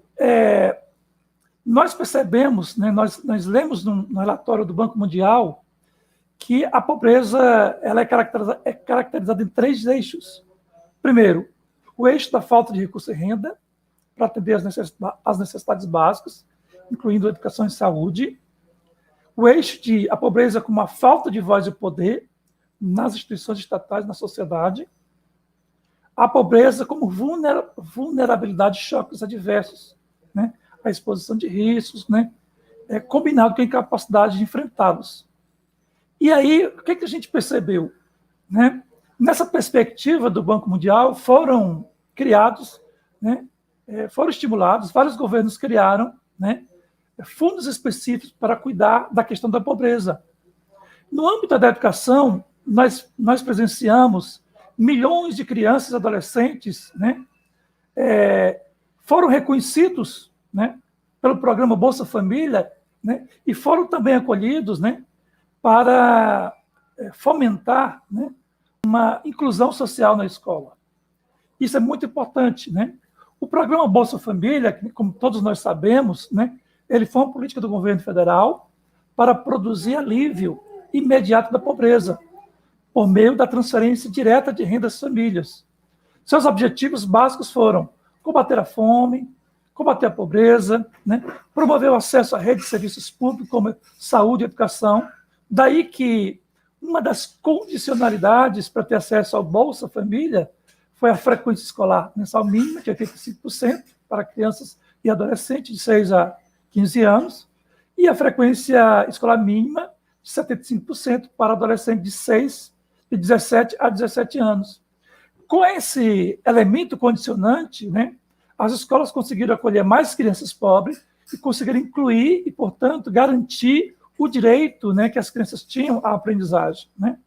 nós percebemos, né, nós lemos no relatório do Banco Mundial que a pobreza ela é caracterizada em 3 eixos. Primeiro, o eixo da falta de recurso e renda para atender às necessidades básicas, incluindo educação e saúde. O eixo de a pobreza como a falta de voz e poder nas instituições estatais, na sociedade. A pobreza como vulnerabilidade de choques adversos, né? A exposição de riscos, né? Combinado com a incapacidade de enfrentá-los. E aí, o que a gente percebeu? Né? Nessa perspectiva do Banco Mundial, foram criados, né? Foram estimulados, vários governos criaram, né, fundos específicos para cuidar da questão da pobreza. No âmbito da educação, nós presenciamos milhões de crianças e adolescentes, né, foram reconhecidos, né, pelo programa Bolsa Família, né, e foram também acolhidos, né, para fomentar, né, uma inclusão social na escola. Isso é muito importante, né? O programa Bolsa Família, como todos nós sabemos, né, ele foi uma política do governo federal para produzir alívio imediato da pobreza, por meio da transferência direta de renda às famílias. Seus objetivos básicos foram combater a fome, combater a pobreza, né, promover o acesso à rede de serviços públicos como saúde e educação. Daí que uma das condicionalidades para ter acesso ao Bolsa Família foi a frequência escolar mensal mínima, de 85%, para crianças e adolescentes de 6 a 15 anos, e a frequência escolar mínima de 75% para adolescentes de 17 a 17 anos. Com esse elemento condicionante, né, as escolas conseguiram acolher mais crianças pobres e conseguiram incluir e, portanto, garantir o direito, né, que as crianças tinham à aprendizagem. Né?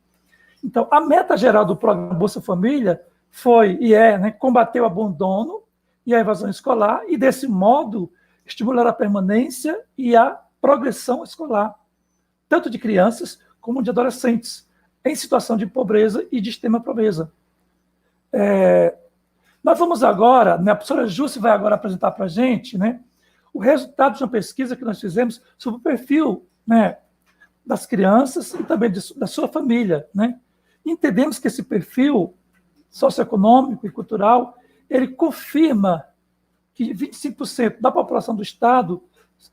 Então, a meta geral do programa Bolsa Família foi e né, combater o abandono e a evasão escolar e, desse modo, estimular a permanência e a progressão escolar, tanto de crianças como de adolescentes, em situação de pobreza e de extrema pobreza. Nós vamos agora, né, a professora Jússi vai agora apresentar para a gente, né, o resultado de uma pesquisa que nós fizemos sobre o perfil, né, das crianças e também da sua família. Né? Entendemos que esse perfil socioeconômico e cultural, ele confirma que 25% da população do Estado,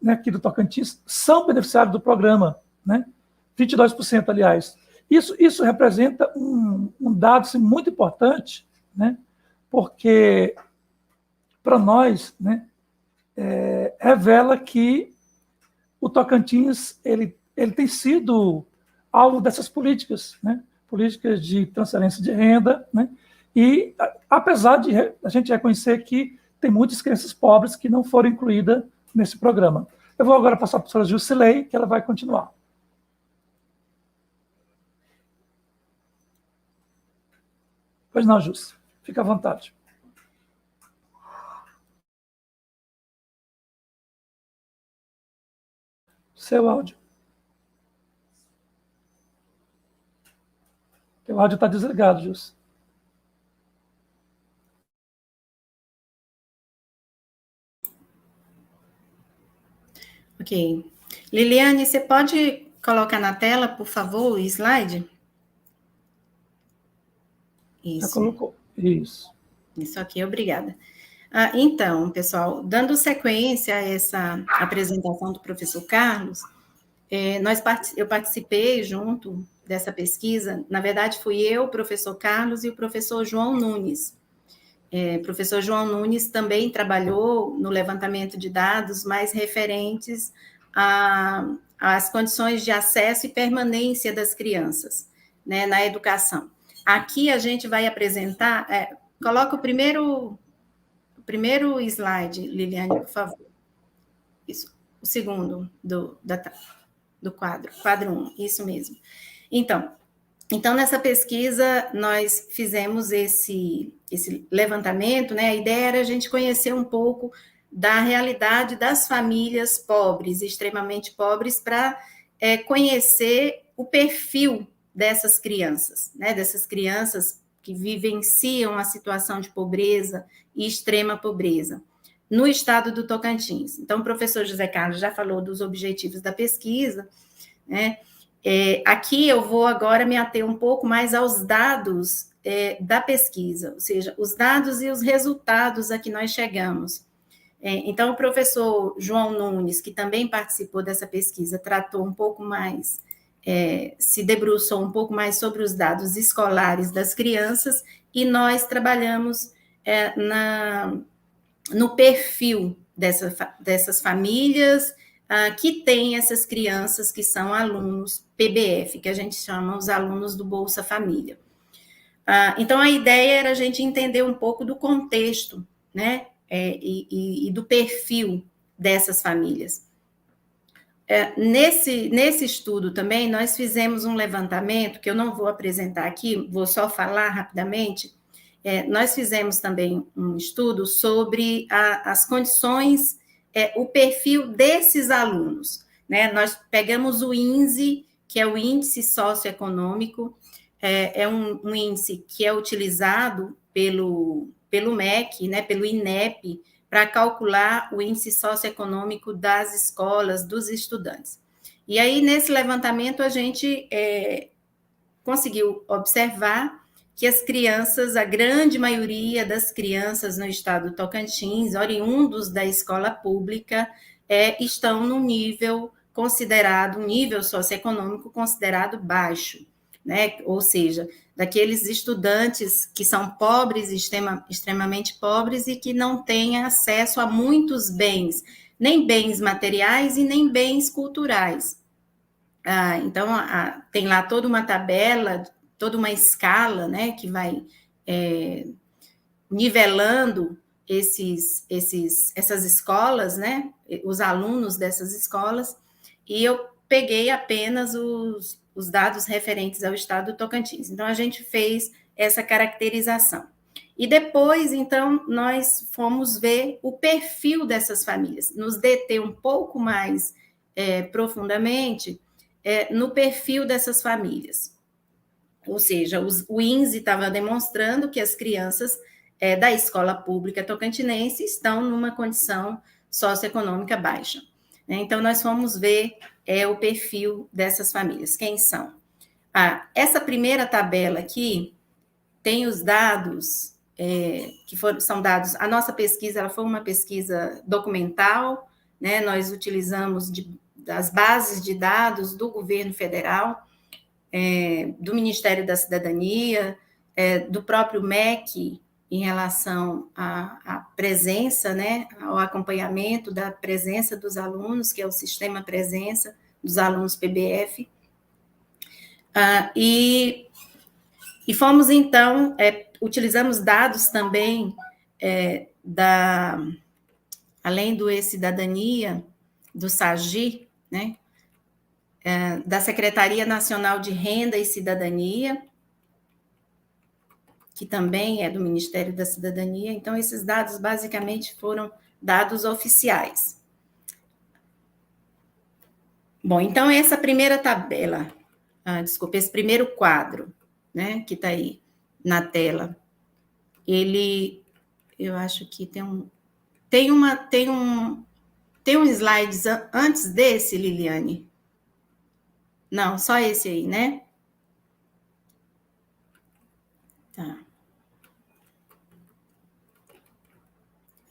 né, aqui do Tocantins, são beneficiários do programa, né? 22%, aliás. Isso representa um dado assim, muito importante, né? Porque, para nós, né, revela que o Tocantins ele tem sido alvo dessas políticas, né? Políticas de transferência de renda, né? E apesar de a gente reconhecer que tem muitas crianças pobres que não foram incluídas nesse programa. Eu vou agora passar para a professora Jusilei, que ela vai continuar. Pois não, Jússi. Fica à vontade. Seu áudio. Teu áudio está desligado, Jus. Ok. Liliane, você pode colocar na tela, por favor, o slide? Já Isso. colocou. Isso. Isso aqui, obrigada. Então, pessoal, dando sequência a essa apresentação do professor Carlos, eu participei junto dessa pesquisa. Na verdade, fui eu, o professor Carlos e o professor João Nunes. O professor João Nunes também trabalhou no levantamento de dados mais referentes às condições de acesso e permanência das crianças, né, na educação. Aqui a gente vai apresentar, coloca o primeiro slide, Liliane, por favor. Isso, o segundo do quadro 1, isso mesmo. Então, nessa pesquisa, nós fizemos esse levantamento, né? A ideia era a gente conhecer um pouco da realidade das famílias pobres, extremamente pobres, para conhecer o perfil dessas crianças, né? Dessas crianças que vivenciam a situação de pobreza e extrema pobreza no estado do Tocantins. Então, o professor José Carlos já falou dos objetivos da pesquisa, né? Aqui eu vou agora me ater um pouco mais aos dados da pesquisa, ou seja, os dados e os resultados a que nós chegamos. Então, o professor João Nunes, que também participou dessa pesquisa, tratou um pouco mais, se debruçou um pouco mais sobre os dados escolares das crianças, e nós trabalhamos no perfil dessas famílias que têm essas crianças que são alunos PBF, que a gente chama os alunos do Bolsa Família. Então, a ideia era a gente entender um pouco do contexto, né, e do perfil dessas famílias. Nesse estudo também, nós fizemos um levantamento, que eu não vou apresentar aqui, vou só falar rapidamente. Nós fizemos também um estudo sobre as condições, o perfil desses alunos, né? Nós pegamos o INSE, que é o Índice Socioeconômico, é um índice que é utilizado pelo MEC, né, pelo INEP, para calcular o índice socioeconômico das escolas, dos estudantes. E aí, nesse levantamento, a gente conseguiu observar que as crianças, a grande maioria das crianças no estado do Tocantins, oriundos da escola pública, estão no nível considerado, um nível socioeconômico considerado baixo, né? Ou seja, daqueles estudantes que são pobres, extremamente pobres, e que não têm acesso a muitos bens, nem bens materiais e nem bens culturais. Então, tem lá toda uma tabela, toda uma escala, né, que vai nivelando essas escolas, né, os alunos dessas escolas, e eu peguei apenas os dados referentes ao estado do Tocantins. Então, a gente fez essa caracterização. E depois, então, nós fomos ver o perfil dessas famílias, nos deter um pouco mais profundamente no perfil dessas famílias. Ou seja, o INSE estava demonstrando que as crianças da escola pública tocantinense estão numa condição socioeconômica baixa. Então, nós fomos ver o perfil dessas famílias. Quem são? Essa primeira tabela aqui tem os dados que são dados. A nossa pesquisa ela foi uma pesquisa documental, né? Nós utilizamos das bases de dados do governo federal, do Ministério da Cidadania, do próprio MEC, em relação à presença, né, ao acompanhamento da presença dos alunos, que é o sistema presença dos alunos PBF. E fomos, então, utilizamos dados também além do E-Cidadania, do SAGI, né, da Secretaria Nacional de Renda e Cidadania, que também é do Ministério da Cidadania. Então, esses dados, basicamente, foram dados oficiais. Bom, então, essa primeira tabela, esse primeiro quadro, né, que está aí na tela, eu acho que tem um slide antes desse, Liliane? Não, só esse aí, né? Tá.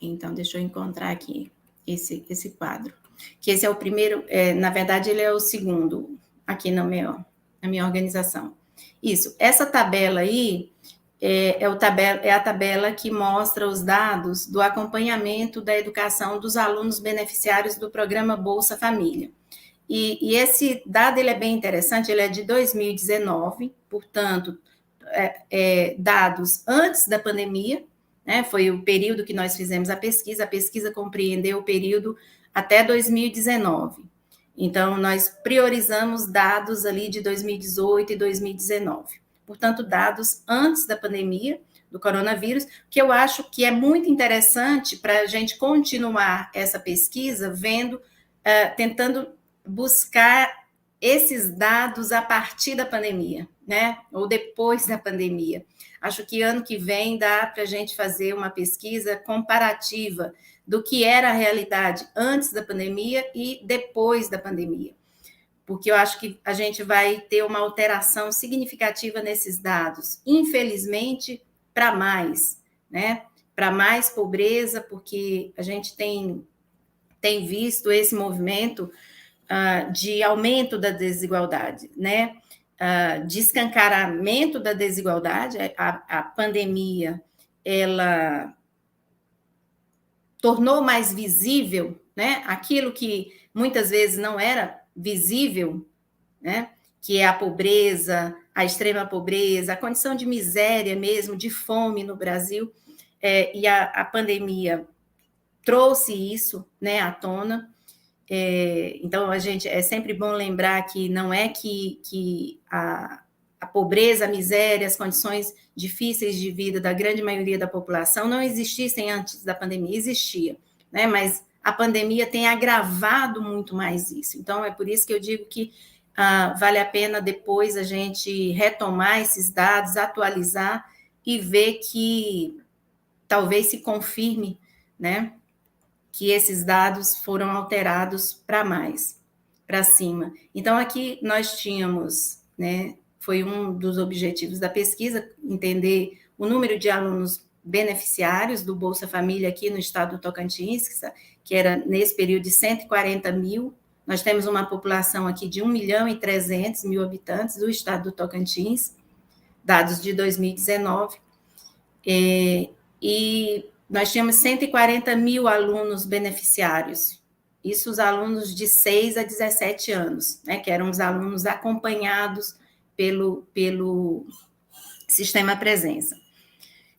Então, deixa eu encontrar aqui esse quadro. Que esse é o primeiro, na verdade, ele é o segundo aqui na minha organização. Isso, essa tabela aí é a tabela que mostra os dados do acompanhamento da educação dos alunos beneficiários do programa Bolsa Família. E esse dado ele é bem interessante, ele é de 2019, portanto, dados antes da pandemia, né, foi o período que nós fizemos a pesquisa compreendeu o período até 2019. Então, nós priorizamos dados ali de 2018 e 2019. Portanto, dados antes da pandemia do coronavírus, que eu acho que é muito interessante para a gente continuar essa pesquisa, tentando buscar esses dados a partir da pandemia, né? Ou depois da pandemia. Acho que ano que vem dá para a gente fazer uma pesquisa comparativa do que era a realidade antes da pandemia e depois da pandemia. Porque eu acho que a gente vai ter uma alteração significativa nesses dados, infelizmente, para mais, né? Para mais pobreza, porque a gente tem visto esse movimento de aumento da desigualdade, né? De escancaramento da desigualdade. A pandemia, ela tornou mais visível, né? Aquilo que muitas vezes não era visível, né? Que é a pobreza, a extrema pobreza, a condição de miséria mesmo, de fome no Brasil, e a pandemia trouxe isso, né, à tona. Então, é sempre bom lembrar que não é que a pobreza, a miséria, as condições difíceis de vida da grande maioria da população não existissem antes da pandemia, existia, né? Mas a pandemia tem agravado muito mais isso. Então, é por isso que eu digo que vale a pena depois a gente retomar esses dados, atualizar e ver que talvez se confirme, né, que esses dados foram alterados para mais, para cima. Então, aqui nós tínhamos, né, foi um dos objetivos da pesquisa, entender o número de alunos beneficiários do Bolsa Família aqui no estado do Tocantins, que era nesse período de 140 mil. Nós temos uma população aqui de 1.300.000 habitantes do estado do Tocantins, dados de 2019, e nós tínhamos 140 mil alunos beneficiários, isso os alunos de 6 a 17 anos, né, que eram os alunos acompanhados pelo Sistema Presença.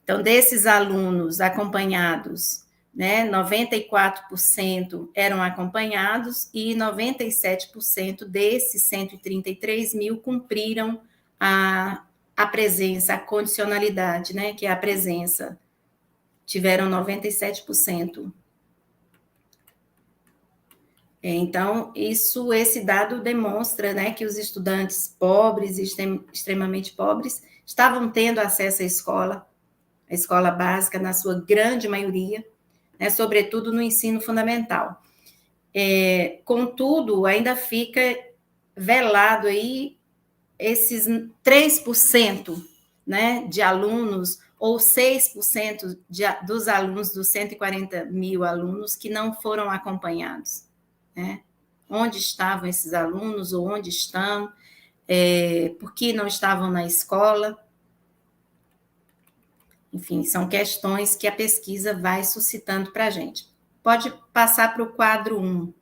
Então, desses alunos acompanhados, né, 94% eram acompanhados e 97% desses 133 mil cumpriram a presença, a condicionalidade, né, que é a presença. Tiveram 97%. Então, esse dado demonstra, né, que os estudantes pobres e extremamente pobres estavam tendo acesso à escola básica, na sua grande maioria, né, sobretudo no ensino fundamental. Contudo, ainda fica velado aí esses 3%, né, de alunos, ou 6% dos alunos, dos 140 mil alunos, que não foram acompanhados, né? Onde estavam esses alunos, ou onde estão, por que não estavam na escola? Enfim, são questões que a pesquisa vai suscitando para a gente. Pode passar para o quadro 1.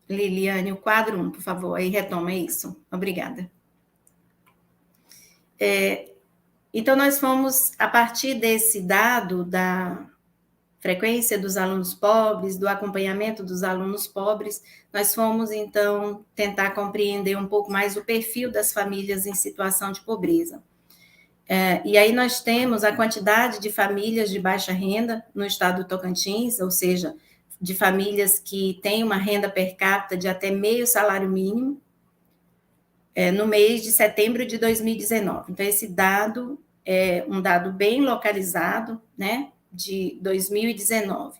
Liliane, o quadro 1, por favor, aí retoma isso. Obrigada. Então, nós fomos, a partir desse dado da frequência dos alunos pobres, do acompanhamento dos alunos pobres, nós fomos, então, tentar compreender um pouco mais o perfil das famílias em situação de pobreza. E aí nós temos a quantidade de famílias de baixa renda no estado do Tocantins, ou seja, de famílias que têm uma renda per capita de até meio salário mínimo, no mês de setembro de 2019. Então, esse dado é um dado bem localizado, né, de 2019.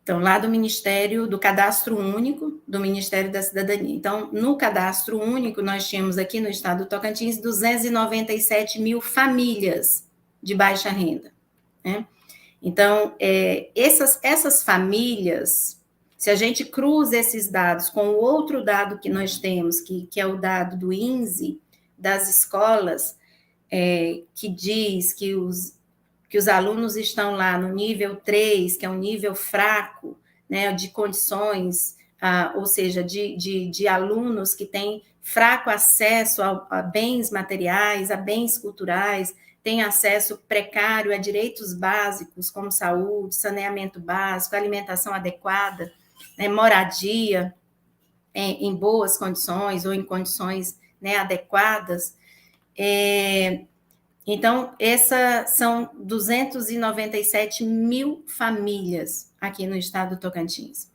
Então, lá do Ministério do Cadastro Único, do Ministério da Cidadania. Então, no Cadastro Único, nós tínhamos aqui no estado do Tocantins 297 mil famílias de baixa renda, né? Então, essas famílias, se a gente cruza esses dados com o outro dado que nós temos, que é o dado do INSE, das escolas, que diz que os alunos estão lá no nível 3, que é um nível fraco, né, de condições, ou seja, de alunos que têm fraco acesso a bens materiais, a bens culturais, têm acesso precário a direitos básicos, como saúde, saneamento básico, alimentação adequada, né, moradia em boas condições ou em condições, né, adequadas. Então, essas são 297 mil famílias aqui no estado do Tocantins.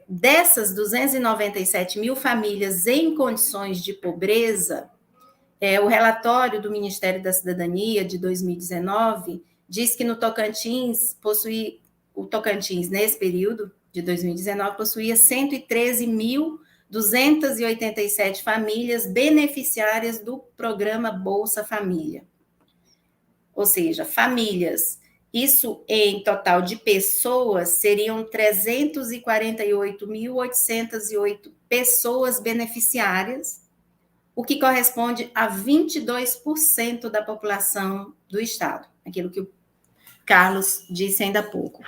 Dessas 297 mil famílias em condições de pobreza, o relatório do Ministério da Cidadania de 2019 diz que no Tocantins, o Tocantins, nesse período de 2019, possuía 113.287 famílias beneficiárias do programa Bolsa Família. Ou seja, famílias, isso em total de pessoas, seriam 348.808 pessoas beneficiárias, o que corresponde a 22% da população do estado, aquilo que o Carlos disse ainda há pouco.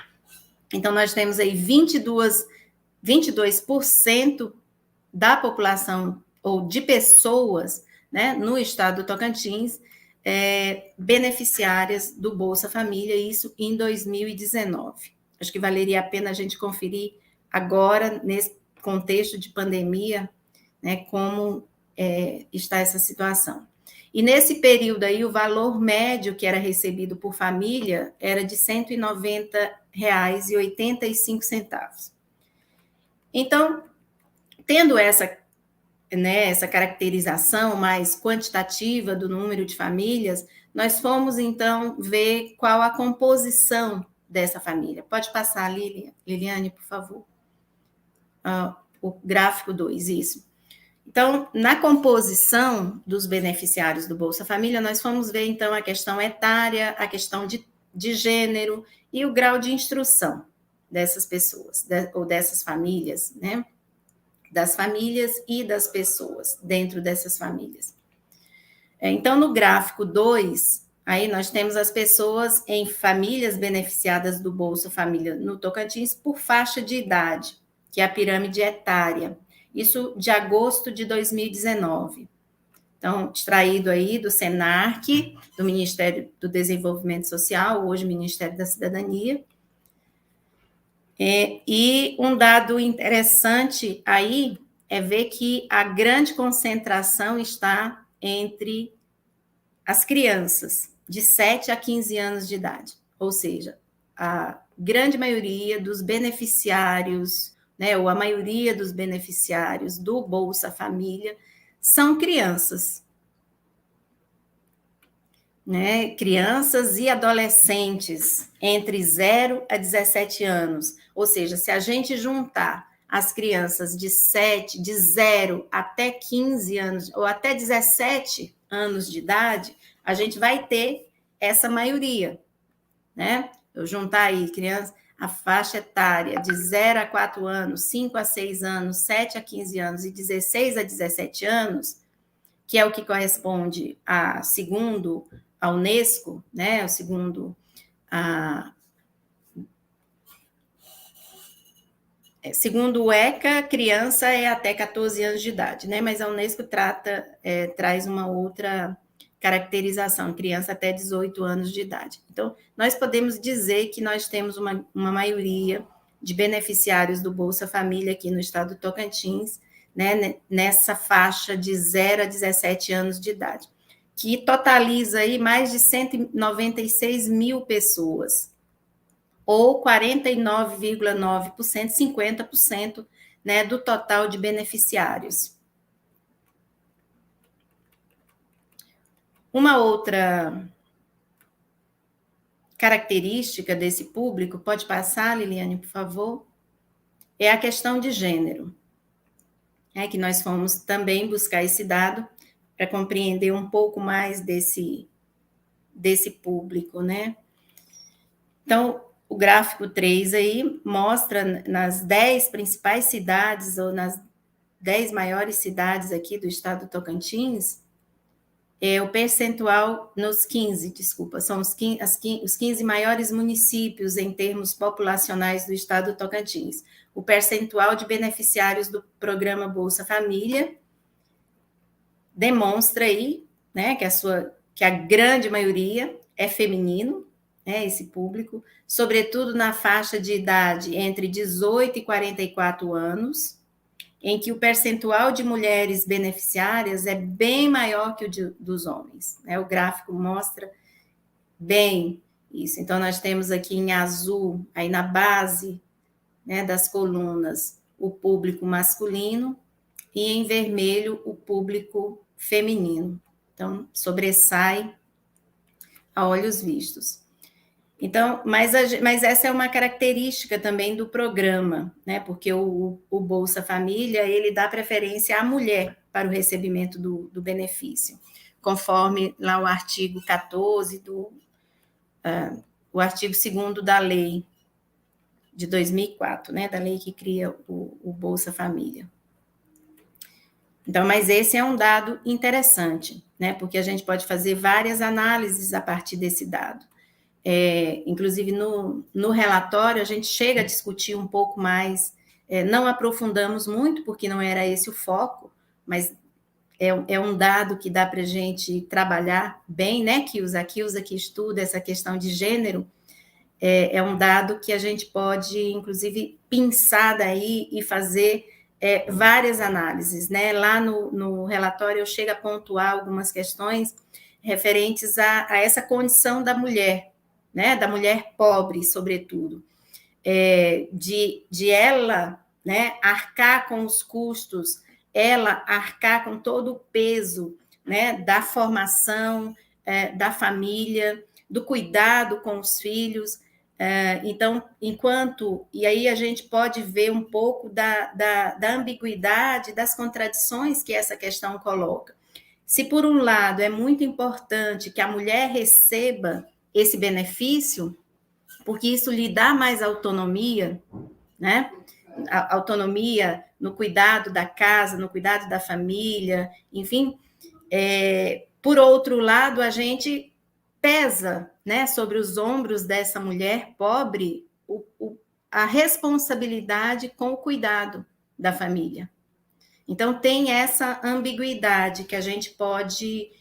Então, nós temos aí 22% da população, ou de pessoas, né, no estado do Tocantins, beneficiárias do Bolsa Família, isso em 2019. Acho que valeria a pena a gente conferir agora, nesse contexto de pandemia, né, como está essa situação. E nesse período aí, o valor médio que era recebido por família era de R$ 190,85. Então, tendo essa caracterização mais quantitativa do número de famílias, nós fomos, então, ver qual a composição dessa família. Pode passar, Liliane, por favor. O gráfico 2, isso. Então, na composição dos beneficiários do Bolsa Família, nós fomos ver, então, a questão etária, a questão de gênero e o grau de instrução dessas pessoas, ou dessas famílias, né? Das famílias e das pessoas dentro dessas famílias. Então, no gráfico 2, aí nós temos as pessoas em famílias beneficiadas do Bolsa Família no Tocantins por faixa de idade, que é a pirâmide etária. Isso de agosto de 2019. Então, extraído aí do SENARC, do Ministério do Desenvolvimento Social, hoje Ministério da Cidadania. E um dado interessante aí é ver que a grande concentração está entre as crianças de 7 a 15 anos de idade, ou seja, a grande maioria dos beneficiários, né, ou a maioria dos beneficiários do Bolsa Família são crianças, né, crianças e adolescentes entre 0 a 17 anos, ou seja, se a gente juntar as crianças de 0 até 15 anos, ou até 17 anos de idade, a gente vai ter essa maioria, né? Eu juntar aí crianças, a faixa etária de 0 a 4 anos, 5 a 6 anos, 7 a 15 anos e 16 a 17 anos, que é o que corresponde a, segundo a Unesco, né, segundo o ECA, criança é até 14 anos de idade, né, mas a Unesco traz uma outra caracterização, criança até 18 anos de idade. Então, nós podemos dizer que nós temos uma maioria de beneficiários do Bolsa Família aqui no estado do Tocantins, né, nessa faixa de 0 a 17 anos de idade, que totaliza aí mais de 196 mil pessoas, ou 49,9%, 50%, né, do total de beneficiários. Uma outra característica desse público, pode passar, Liliane, por favor, é a questão de gênero. É que nós fomos também buscar esse dado para compreender um pouco mais desse público, né? Então, o gráfico 3 aí mostra nas 10 principais cidades, ou nas 10 maiores cidades aqui do estado do Tocantins, o percentual nos 15, desculpa, são os 15 maiores municípios em termos populacionais do estado do Tocantins. O percentual de beneficiários do programa Bolsa Família demonstra aí, né, que a grande maioria é feminino, né, esse público, sobretudo na faixa de idade entre 18 e 44 anos, em que o percentual de mulheres beneficiárias é bem maior que o dos homens, né? O gráfico mostra bem isso. Então, nós temos aqui em azul, aí na base, né, das colunas, o público masculino, e em vermelho, o público feminino. Então, sobressai a olhos vistos. Então, mas essa é uma característica também do programa, né? Porque o Bolsa Família, ele dá preferência à mulher para o recebimento do benefício, conforme lá o artigo 14 o artigo 2º da lei de 2004, né? Da lei que cria o Bolsa Família. Então, mas esse é um dado interessante, né? Porque a gente pode fazer várias análises a partir desse dado. Inclusive, no relatório, a gente chega a discutir um pouco mais, não aprofundamos muito, porque não era esse o foco, mas é um dado que dá para a gente trabalhar bem, né, Kilza? A Kilza que estuda essa questão de gênero, é um dado que a gente pode, inclusive, pensar daí e fazer várias análises, né? Lá no relatório eu chego a pontuar algumas questões referentes a essa condição da mulher, né, da mulher pobre, sobretudo, de ela, né, arcar com os custos, ela arcar com todo o peso, né, da formação, da família, do cuidado com os filhos. Então, e aí a gente pode ver um pouco da ambiguidade, das contradições que essa questão coloca. Se, por um lado, é muito importante que a mulher receba esse benefício, porque isso lhe dá mais autonomia, né? Autonomia no cuidado da casa, no cuidado da família, enfim. Por outro lado, a gente pesa, né, sobre os ombros dessa mulher pobre a responsabilidade com o cuidado da família. Então, tem essa ambiguidade que a gente pode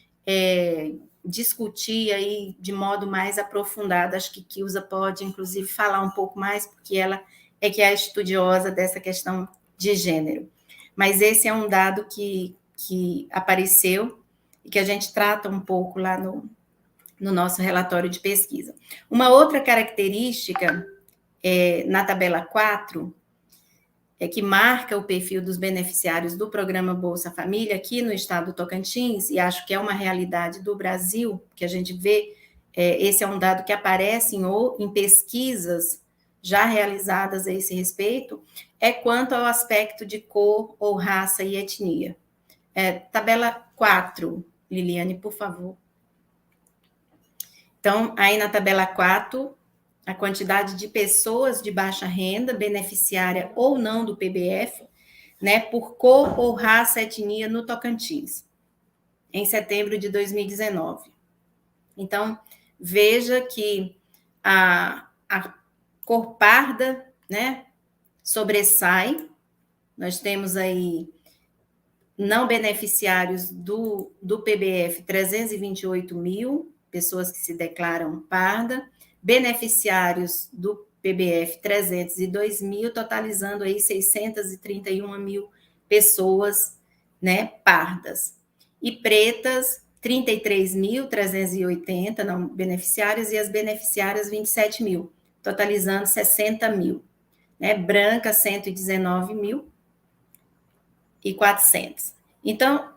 discutir aí de modo mais aprofundado. Acho que Kilza pode, inclusive, falar um pouco mais, porque ela é que é estudiosa dessa questão de gênero. Mas esse é um dado que apareceu e que a gente trata um pouco lá no nosso relatório de pesquisa. Uma outra característica na tabela 4 que marca o perfil dos beneficiários do programa Bolsa Família aqui no estado do Tocantins, e acho que é uma realidade do Brasil, que a gente vê, esse é um dado que aparece em pesquisas já realizadas a esse respeito, é quanto ao aspecto de cor ou raça e etnia. Tabela 4, Liliane, por favor. Então, aí na tabela 4, a quantidade de pessoas de baixa renda, beneficiária ou não do PBF, né, por cor ou raça, etnia no Tocantins, em setembro de 2019. Então, veja que a cor parda, né, sobressai. Nós temos aí não beneficiários do PBF, 328 mil pessoas que se declaram parda, beneficiários do PBF, 302 mil, totalizando aí 631 mil pessoas, né, pardas. E pretas, 33.380 não beneficiárias, e as beneficiárias, 27 mil, totalizando 60 mil. Né, branca, 119.400. Então,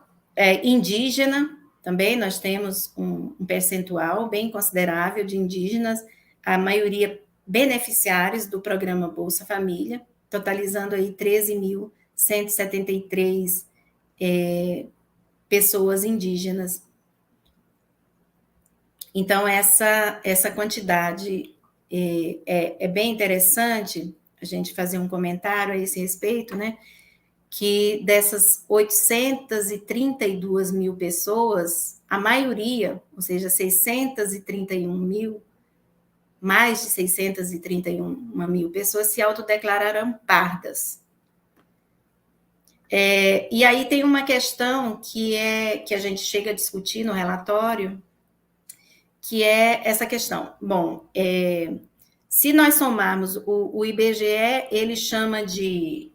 indígena, também nós temos um percentual bem considerável de indígenas, a maioria beneficiários do programa Bolsa Família, totalizando aí 13.173 pessoas indígenas. Então, essa quantidade é bem interessante a gente fazer um comentário a esse respeito, né? Que dessas 832 mil pessoas, a maioria, ou seja, 631 mil, mais de 631 mil pessoas se autodeclararam pardas. E aí tem uma questão que a gente chega a discutir no relatório, que é essa questão. Bom, se nós somarmos, o IBGE, ele chama de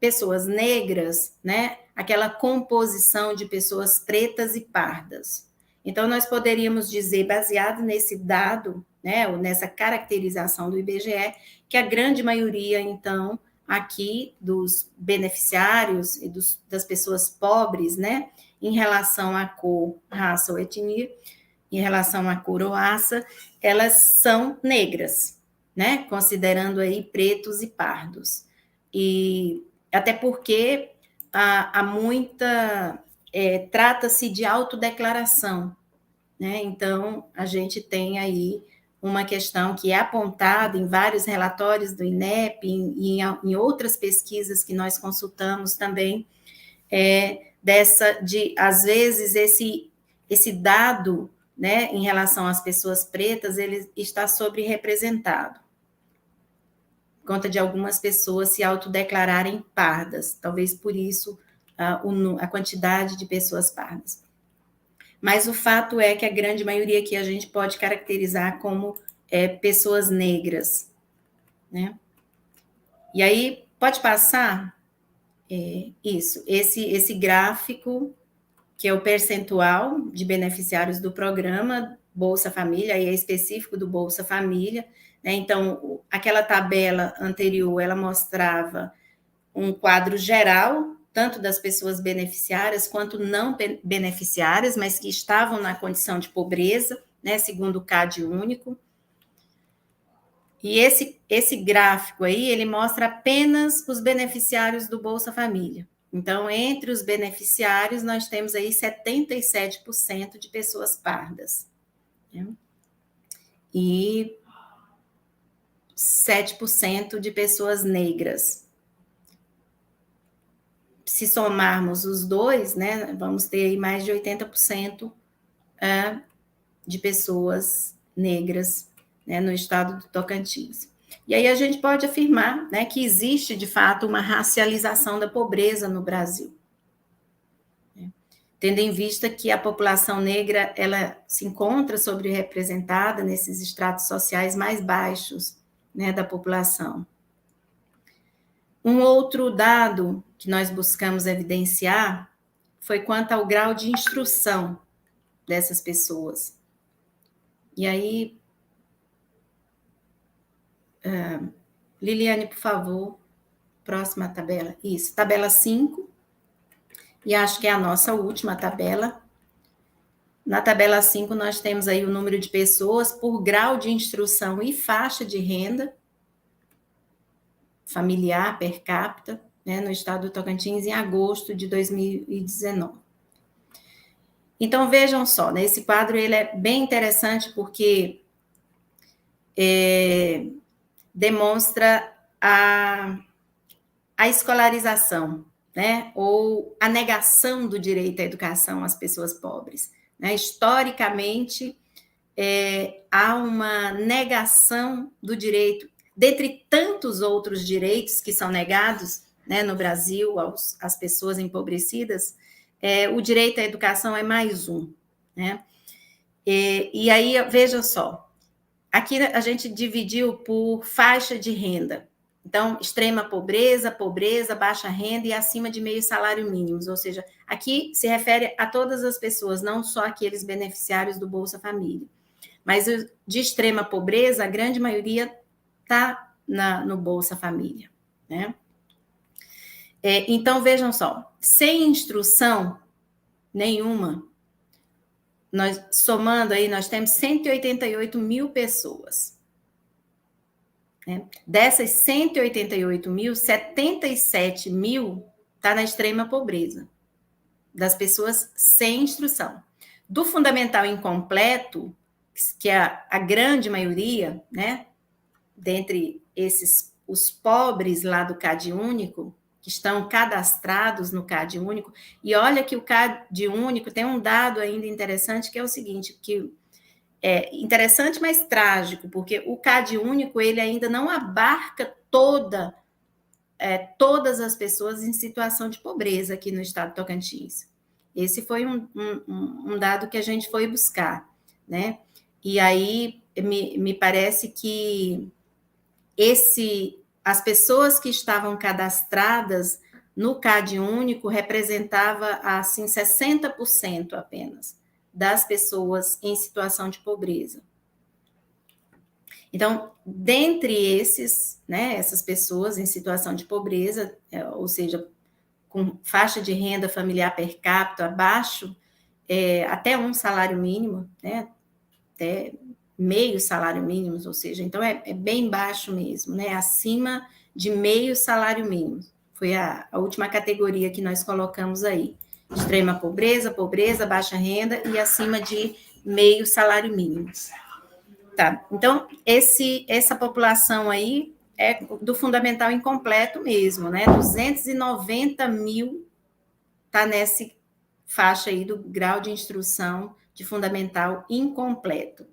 pessoas negras, né? Aquela composição de pessoas pretas e pardas. Então, nós poderíamos dizer, baseado nesse dado, né, ou nessa caracterização do IBGE, que a grande maioria, então, aqui dos beneficiários e das pessoas pobres, né, em relação à cor, raça ou etnia, em relação à cor ou raça, elas são negras, né, considerando aí pretos e pardos. E até porque há muita... trata-se de autodeclaração, né? Então, a gente tem aí uma questão que é apontada em vários relatórios do INEP e em outras pesquisas que nós consultamos também, às vezes, esse dado, né, em relação às pessoas pretas, ele está sobre-representado. Conta de algumas pessoas se autodeclararem pardas, talvez por isso a quantidade de pessoas pardas. Mas o fato é que a grande maioria aqui a gente pode caracterizar como pessoas negras, né? E aí, pode passar isso, esse gráfico, que é o percentual de beneficiários do programa Bolsa Família, aí é específico do Bolsa Família, né? Então, aquela tabela anterior, ela mostrava um quadro geral, tanto das pessoas beneficiárias quanto não beneficiárias, mas que estavam na condição de pobreza, né, segundo o CAD único. E esse gráfico aí, ele mostra apenas os beneficiários do Bolsa Família. Então, entre os beneficiários, nós temos aí 77% de pessoas pardas, né? E 7% de pessoas negras. Se somarmos os dois, né, vamos ter aí mais de 80% de pessoas negras, né, no estado do Tocantins. E aí a gente pode afirmar, né, que existe, de fato, uma racialização da pobreza no Brasil, né, tendo em vista que a população negra ela se encontra sobre-representada nesses estratos sociais mais baixos, né, da população. Um outro dado que nós buscamos evidenciar foi quanto ao grau de instrução dessas pessoas. E aí, Liliane, por favor, próxima tabela. Isso, tabela 5, e acho que é a nossa última tabela. Na tabela 5, nós temos aí o número de pessoas por grau de instrução e faixa de renda familiar per capita, né, no estado do Tocantins, em agosto de 2019. Então, vejam só, né, esse quadro ele é bem interessante porque demonstra a escolarização, né, ou a negação do direito à educação às pessoas pobres, né? Historicamente, há uma negação do direito, dentre tantos outros direitos que são negados, né, no Brasil às pessoas empobrecidas, o direito à educação é mais um, né? E aí, veja só, aqui a gente dividiu por faixa de renda. Então, extrema pobreza, pobreza, baixa renda e acima de meio salário mínimo. Ou seja, aqui se refere a todas as pessoas, não só aqueles beneficiários do Bolsa Família. Mas de extrema pobreza, a grande maioria está no Bolsa Família, né? Então, vejam só, sem instrução nenhuma, nós, somando aí, nós temos 188 mil pessoas. Né? Dessas 188 mil, 77 mil está na extrema pobreza, das pessoas sem instrução. Do fundamental incompleto, que é a grande maioria, né, dentre esses, os pobres lá do CAD único, que estão cadastrados no CAD único, e olha que o CAD único tem um dado ainda interessante, que é o seguinte, que é interessante, mas trágico, porque o CAD único, ele ainda não abarca todas as pessoas em situação de pobreza aqui no estado de Tocantins. Esse foi um dado que a gente foi buscar, né? E aí, me parece que as pessoas que estavam cadastradas no CAD único representava, assim, 60% apenas das pessoas em situação de pobreza. Então, dentre esses, né, essas pessoas em situação de pobreza, ou seja, com faixa de renda familiar per capita abaixo, até um salário mínimo, né, até meio salário mínimo, ou seja, então é bem baixo mesmo, né, acima de meio salário mínimo. Foi a última categoria que nós colocamos aí. Extrema pobreza, pobreza, baixa renda e acima de meio salário mínimo. Tá, então, essa população aí é do fundamental incompleto mesmo, né? 290 mil está nessa faixa aí do grau de instrução de fundamental incompleto.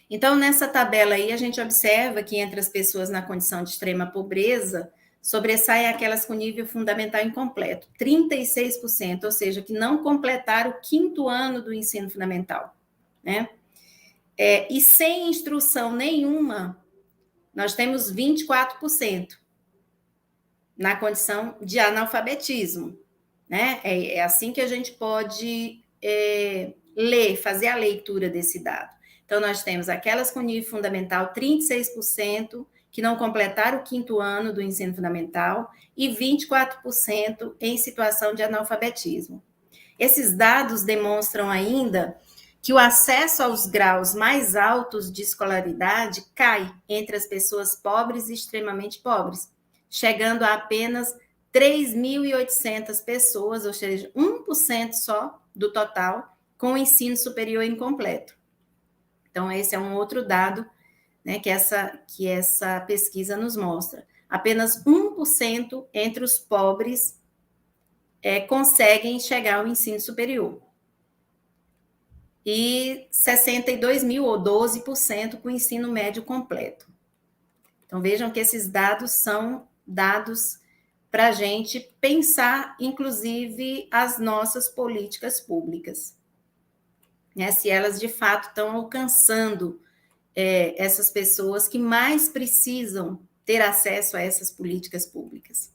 Então, nessa tabela aí, a gente observa que entre as pessoas na condição de extrema pobreza, sobressaem aquelas com nível fundamental incompleto, 36%, ou seja, que não completaram o 5º ano do ensino fundamental, né? E sem instrução nenhuma, nós temos 24% na condição de analfabetismo, né? É assim que a gente pode fazer a leitura desse dado. Então, nós temos aquelas com nível fundamental, 36%, que não completaram o 5º ano do ensino fundamental, e 24% em situação de analfabetismo. Esses dados demonstram ainda que o acesso aos graus mais altos de escolaridade cai entre as pessoas pobres e extremamente pobres, chegando a apenas 3.800 pessoas, ou seja, 1% só do total, com o ensino superior incompleto. Então, esse é um outro dado, né, que essa pesquisa nos mostra. Apenas 1% entre os pobres conseguem chegar ao ensino superior. E 62 mil, ou 12%, com o ensino médio completo. Então, vejam que esses dados são dados para a gente pensar, inclusive, as nossas políticas públicas, né? Se elas, de fato, estão alcançando essas pessoas que mais precisam ter acesso a essas políticas públicas.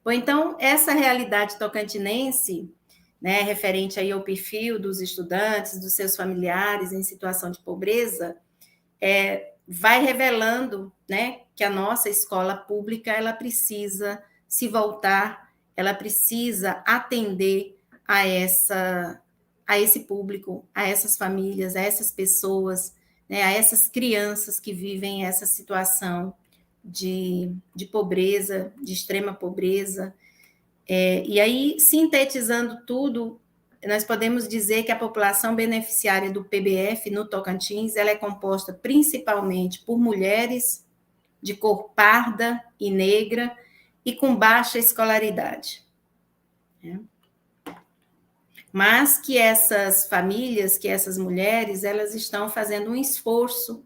Bom, então, essa realidade tocantinense, né, referente aí ao perfil dos estudantes, dos seus familiares em situação de pobreza, vai revelando, né, que a nossa escola pública ela precisa se voltar, ela precisa atender a esse público, a essas famílias, a essas pessoas, né, a essas crianças que vivem essa situação de pobreza, de extrema pobreza. E aí, sintetizando tudo, nós podemos dizer que a população beneficiária do PBF no Tocantins ela é composta principalmente por mulheres de cor parda e negra e com baixa escolaridade. Mas que essas famílias, que essas mulheres, elas estão fazendo um esforço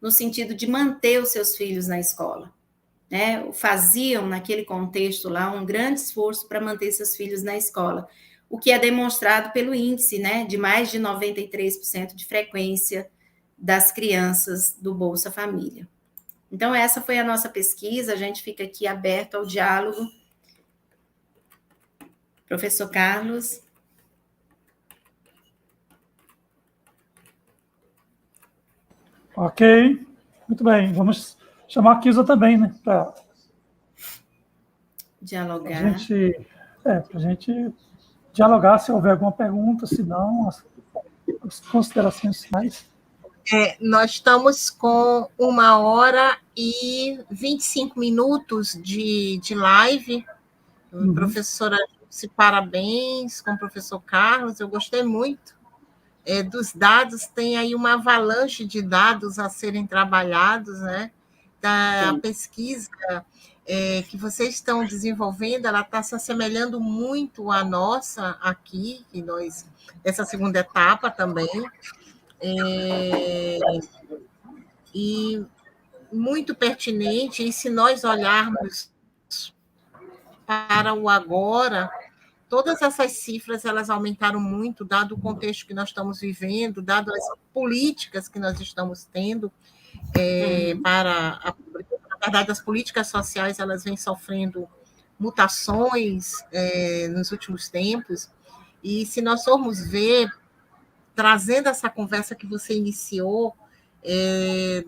no sentido de manter os seus filhos na escola. Né? Faziam, naquele contexto lá, um grande esforço para manter seus filhos na escola, o que é demonstrado pelo índice, né, de mais de 93% de frequência das crianças do Bolsa Família. Então, essa foi a nossa pesquisa, a gente fica aqui aberto ao diálogo. Professor Carlos. Ok, muito bem. Vamos chamar a Kilza também, né? Para dialogar. Para a gente dialogar, se houver alguma pergunta, se não... as considerações finais. Nós estamos com 1h25 de live. Professora, parabéns com o professor Carlos, eu gostei muito dos dados, tem aí uma avalanche de dados a serem trabalhados, né? Da pesquisa que vocês estão desenvolvendo, ela está se assemelhando muito à nossa aqui, que nós, essa segunda etapa também, e muito pertinente, e se nós olharmos para o agora, todas essas cifras elas aumentaram muito, dado o contexto que nós estamos vivendo, dado as políticas que nós estamos tendo na verdade, as políticas sociais elas vêm sofrendo mutações nos últimos tempos, e se nós formos ver, trazendo essa conversa que você iniciou,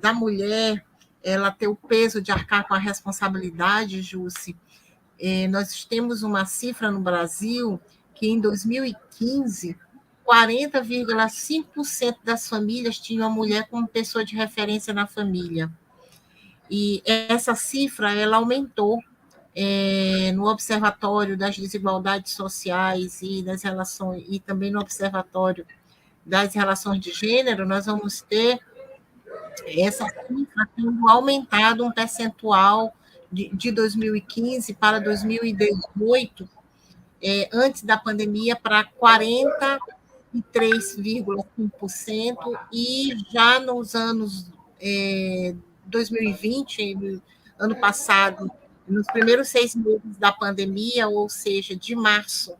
da mulher, ela ter o peso de arcar com a responsabilidade, Jússi, nós temos uma cifra no Brasil que, em 2015, 40,5% das famílias tinham a mulher como pessoa de referência na família. E essa cifra ela aumentou no Observatório das Desigualdades Sociais e das Relações, e também no Observatório das Relações de Gênero, nós vamos ter essa cifra tendo aumentado um percentual de 2015 para 2018, antes da pandemia, para 43,5%, e já nos anos 2020, ano passado, nos primeiros 6 meses da pandemia, ou seja, de março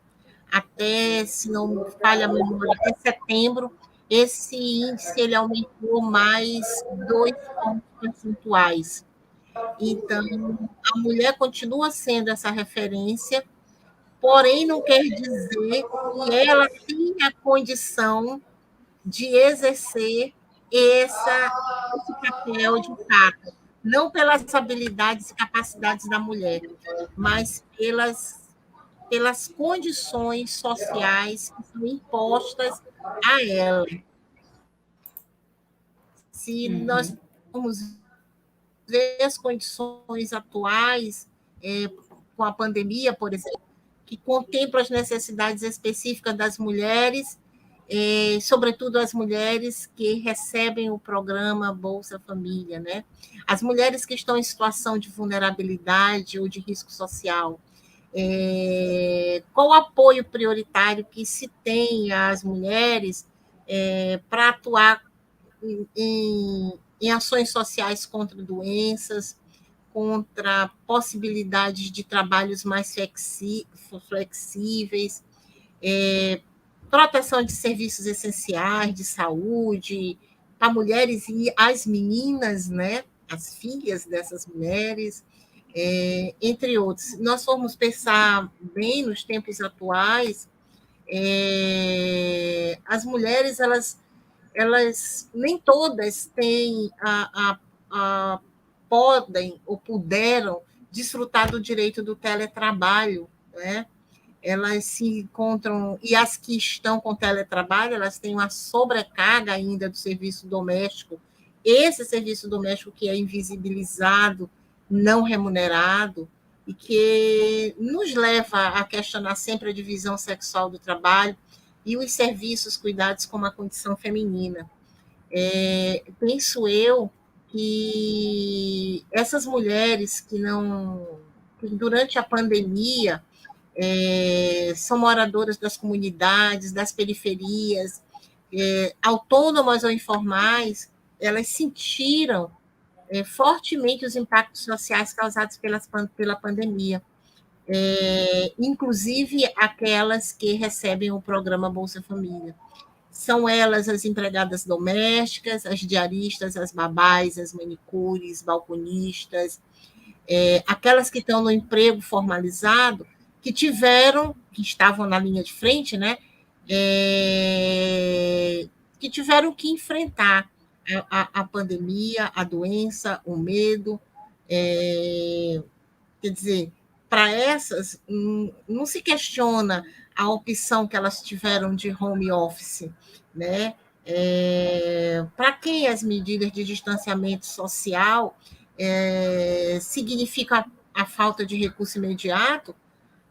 até, se não me falha a memória, até setembro, esse índice ele aumentou mais 2 pontos percentuais. Então, a mulher continua sendo essa referência, porém não quer dizer que ela tenha a condição de exercer esse papel de fato, não pelas habilidades e capacidades da mulher, mas pelas condições sociais que são impostas a ela. Se nós formos ver as condições atuais, com a pandemia, por exemplo, que contempla as necessidades específicas das mulheres, sobretudo as mulheres que recebem o programa Bolsa Família, né? As mulheres que estão em situação de vulnerabilidade ou de risco social. Qual o apoio prioritário que se tem às mulheres para atuar em ações sociais contra doenças, contra possibilidades de trabalhos mais flexíveis, proteção de serviços essenciais, de saúde, para mulheres e as meninas, né, as filhas dessas mulheres, entre outros. Se nós formos pensar bem nos tempos atuais, as mulheres, elas nem todas têm podem ou puderam desfrutar do direito do teletrabalho, né? Elas se encontram, e as que estão com teletrabalho, elas têm uma sobrecarga ainda do serviço doméstico, esse serviço doméstico que é invisibilizado, não remunerado, e que nos leva a questionar sempre a divisão sexual do trabalho e os serviços cuidados como a condição feminina. Penso eu que essas mulheres que durante a pandemia, são moradoras das comunidades, das periferias, autônomas ou informais, elas sentiram fortemente os impactos sociais causados pela pandemia, inclusive aquelas que recebem o programa Bolsa Família. São elas as empregadas domésticas, as diaristas, as babás, as manicures, balconistas, aquelas que estão no emprego formalizado, que estavam na linha de frente, né? Que tiveram que enfrentar a pandemia, a doença, o medo. Quer dizer, para essas, não se questiona a opção que elas tiveram de home office, né? Para quem as medidas de distanciamento social significam a falta de recurso imediato,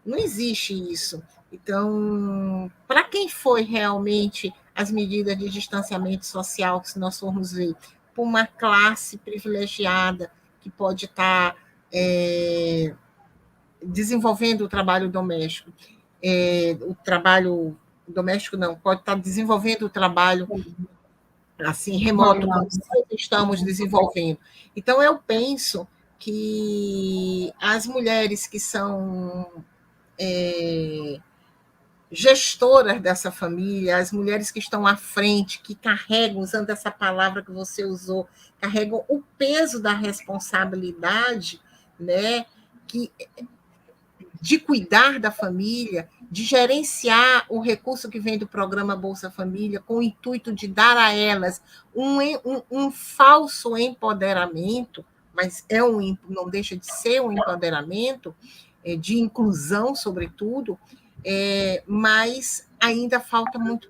não existe isso. Então, para quem foi realmente as medidas de distanciamento social, se nós formos ver, por uma classe privilegiada que pode estar desenvolvendo o trabalho doméstico, o trabalho doméstico não, pode estar desenvolvendo o trabalho assim remoto, como estamos desenvolvendo. Então, eu penso que as mulheres que são gestoras dessa família, as mulheres que estão à frente, que carregam, usando essa palavra que você usou, carregam o peso da responsabilidade, né, de cuidar da família, de gerenciar o recurso que vem do programa Bolsa Família, com o intuito de dar a elas um falso empoderamento, mas não deixa de ser um empoderamento, de inclusão, sobretudo, mas ainda falta muito.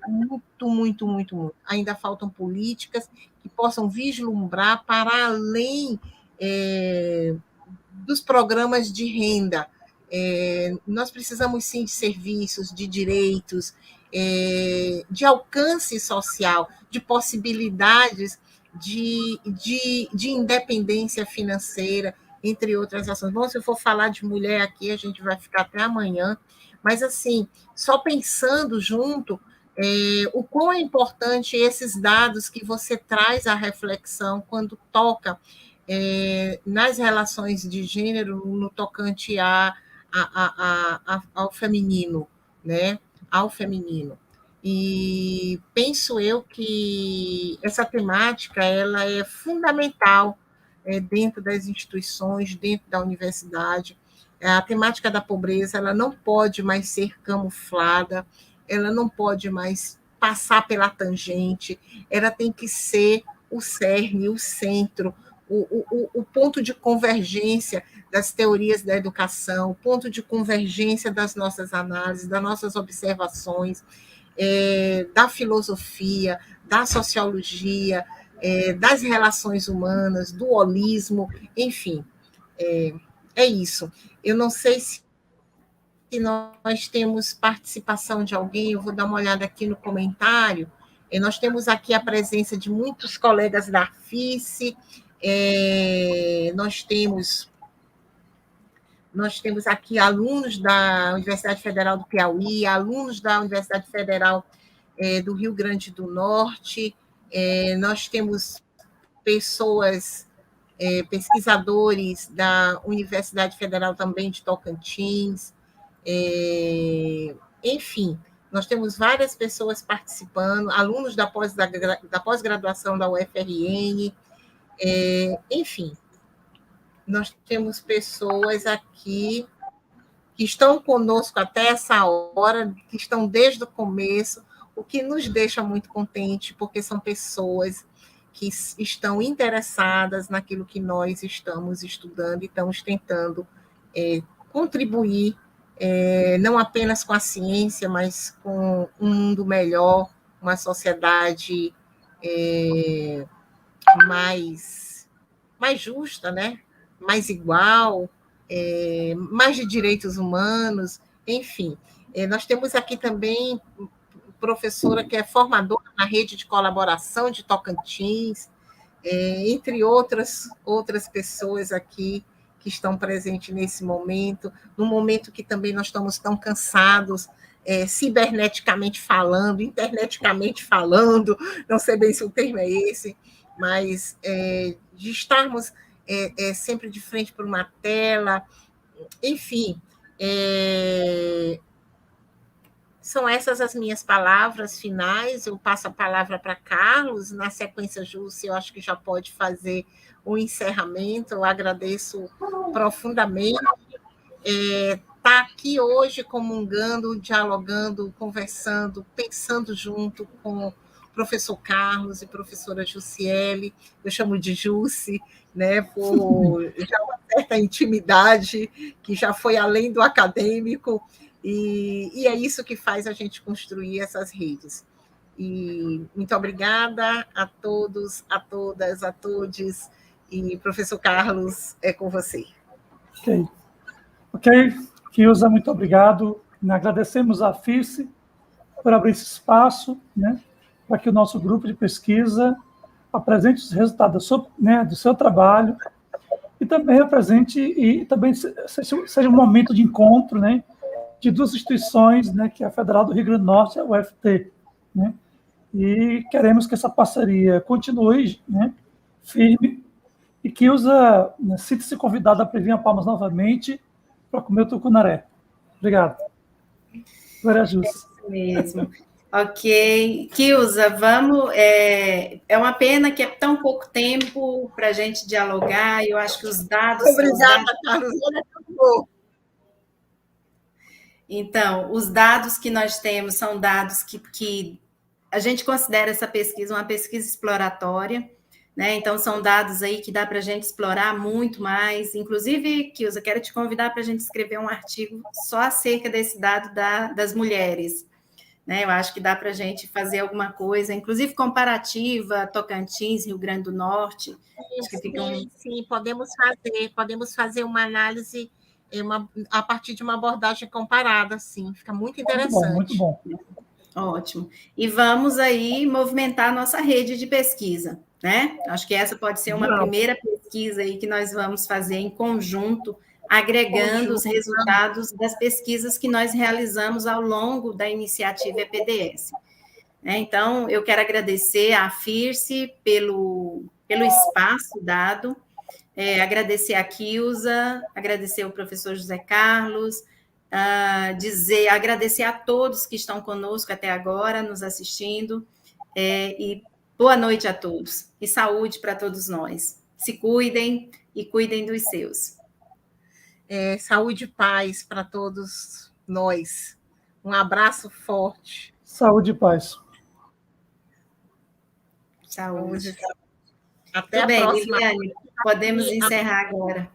Ainda faltam políticas que possam vislumbrar para além dos programas de renda. Nós precisamos, sim, de serviços, de direitos, de alcance social, de possibilidades de independência financeira, entre outras ações. Bom, se eu for falar de mulher aqui, a gente vai ficar até amanhã, mas, assim, só pensando junto, o quão é importante esses dados que você traz à reflexão quando toca nas relações de gênero, no tocante ao feminino, né? Ao feminino. E penso eu que essa temática ela é fundamental dentro das instituições, dentro da universidade. A temática da pobreza ela não pode mais ser camuflada, ela não pode mais passar pela tangente, ela tem que ser o cerne, o centro, o ponto de convergência das teorias da educação, o ponto de convergência das nossas análises, das nossas observações, da filosofia, da sociologia, das relações humanas, do holismo, enfim, é isso. Eu não sei se nós temos participação de alguém, eu vou dar uma olhada aqui no comentário. Nós temos aqui a presença de muitos colegas da AFICE, nós temos aqui alunos da Universidade Federal do Piauí, alunos da Universidade Federal do Rio Grande do Norte, nós temos pessoas, pesquisadores da Universidade Federal também de Tocantins, enfim, nós temos várias pessoas participando, alunos da pós-graduação da UFRN, enfim, nós temos pessoas aqui que estão conosco até essa hora, que estão desde o começo, o que nos deixa muito contente, porque são pessoas que estão interessadas naquilo que nós estamos estudando e estamos tentando contribuir, não apenas com a ciência, mas com um mundo melhor, uma sociedade mais justa, né? Mais igual, mais de direitos humanos, enfim. Nós temos aqui também professora que é formadora na rede de colaboração de Tocantins, entre outras pessoas aqui que estão presentes nesse momento, no momento que também nós estamos tão cansados, ciberneticamente falando, interneticamente falando, não sei bem se o termo é esse, mas de estarmos sempre de frente para uma tela, enfim, são essas as minhas palavras finais. Eu passo a palavra para Carlos, na sequência, Júcia, eu acho que já pode fazer o encerramento. Eu agradeço profundamente estar aqui hoje comungando, dialogando, conversando, pensando junto com o professor Carlos e professora Jussiele, eu chamo de Jussi, né, por já uma certa intimidade, que já foi além do acadêmico, e é isso que faz a gente construir essas redes. E muito obrigada a todos, a todas, a todes. E, professor Carlos, é com você. Ok, Kilza, muito obrigado. Agradecemos à FIRCE por abrir esse espaço, né, para que o nosso grupo de pesquisa apresente os resultados do seu trabalho e também apresente e também seja um momento de encontro, né, de duas instituições, né, que é a Federal do Rio Grande do Norte e a UFT, né, e queremos que essa parceria continue, né, firme, e que sinta-se convidada para vir a Palmas novamente para comer o tucunaré. Obrigado. Glória Jus. É isso mesmo. Ok. Kilza, vamos. É uma pena que é tão pouco tempo para a gente dialogar, e eu acho que os dados. Obrigada, Carlos. Então, os dados que nós temos são dados que a gente considera essa pesquisa uma pesquisa exploratória, né? Então, são dados aí que dá para a gente explorar muito mais. Inclusive, Kilza, quero te convidar para a gente escrever um artigo só acerca desse dado das mulheres. Né? Eu acho que dá para a gente fazer alguma coisa, inclusive comparativa, Tocantins, Rio Grande do Norte. Acho que fica Sim, podemos fazer uma análise a partir de uma abordagem comparada, sim, fica muito interessante. Muito bom. Ótimo. E vamos aí movimentar a nossa rede de pesquisa, né? Acho que essa pode ser uma primeira pesquisa aí que nós vamos fazer em conjunto, agregando os resultados das pesquisas que nós realizamos ao longo da iniciativa EPDS. Então, eu quero agradecer à FIRCE pelo espaço dado, agradecer a Kilza, agradecer ao professor José Carlos, agradecer a todos que estão conosco até agora, nos assistindo, e boa noite a todos, e saúde para todos nós. Se cuidem e cuidem dos seus. Saúde e paz para todos nós. Um abraço forte. Saúde e paz. Saúde. Até a próxima. Liliane, podemos encerrar agora.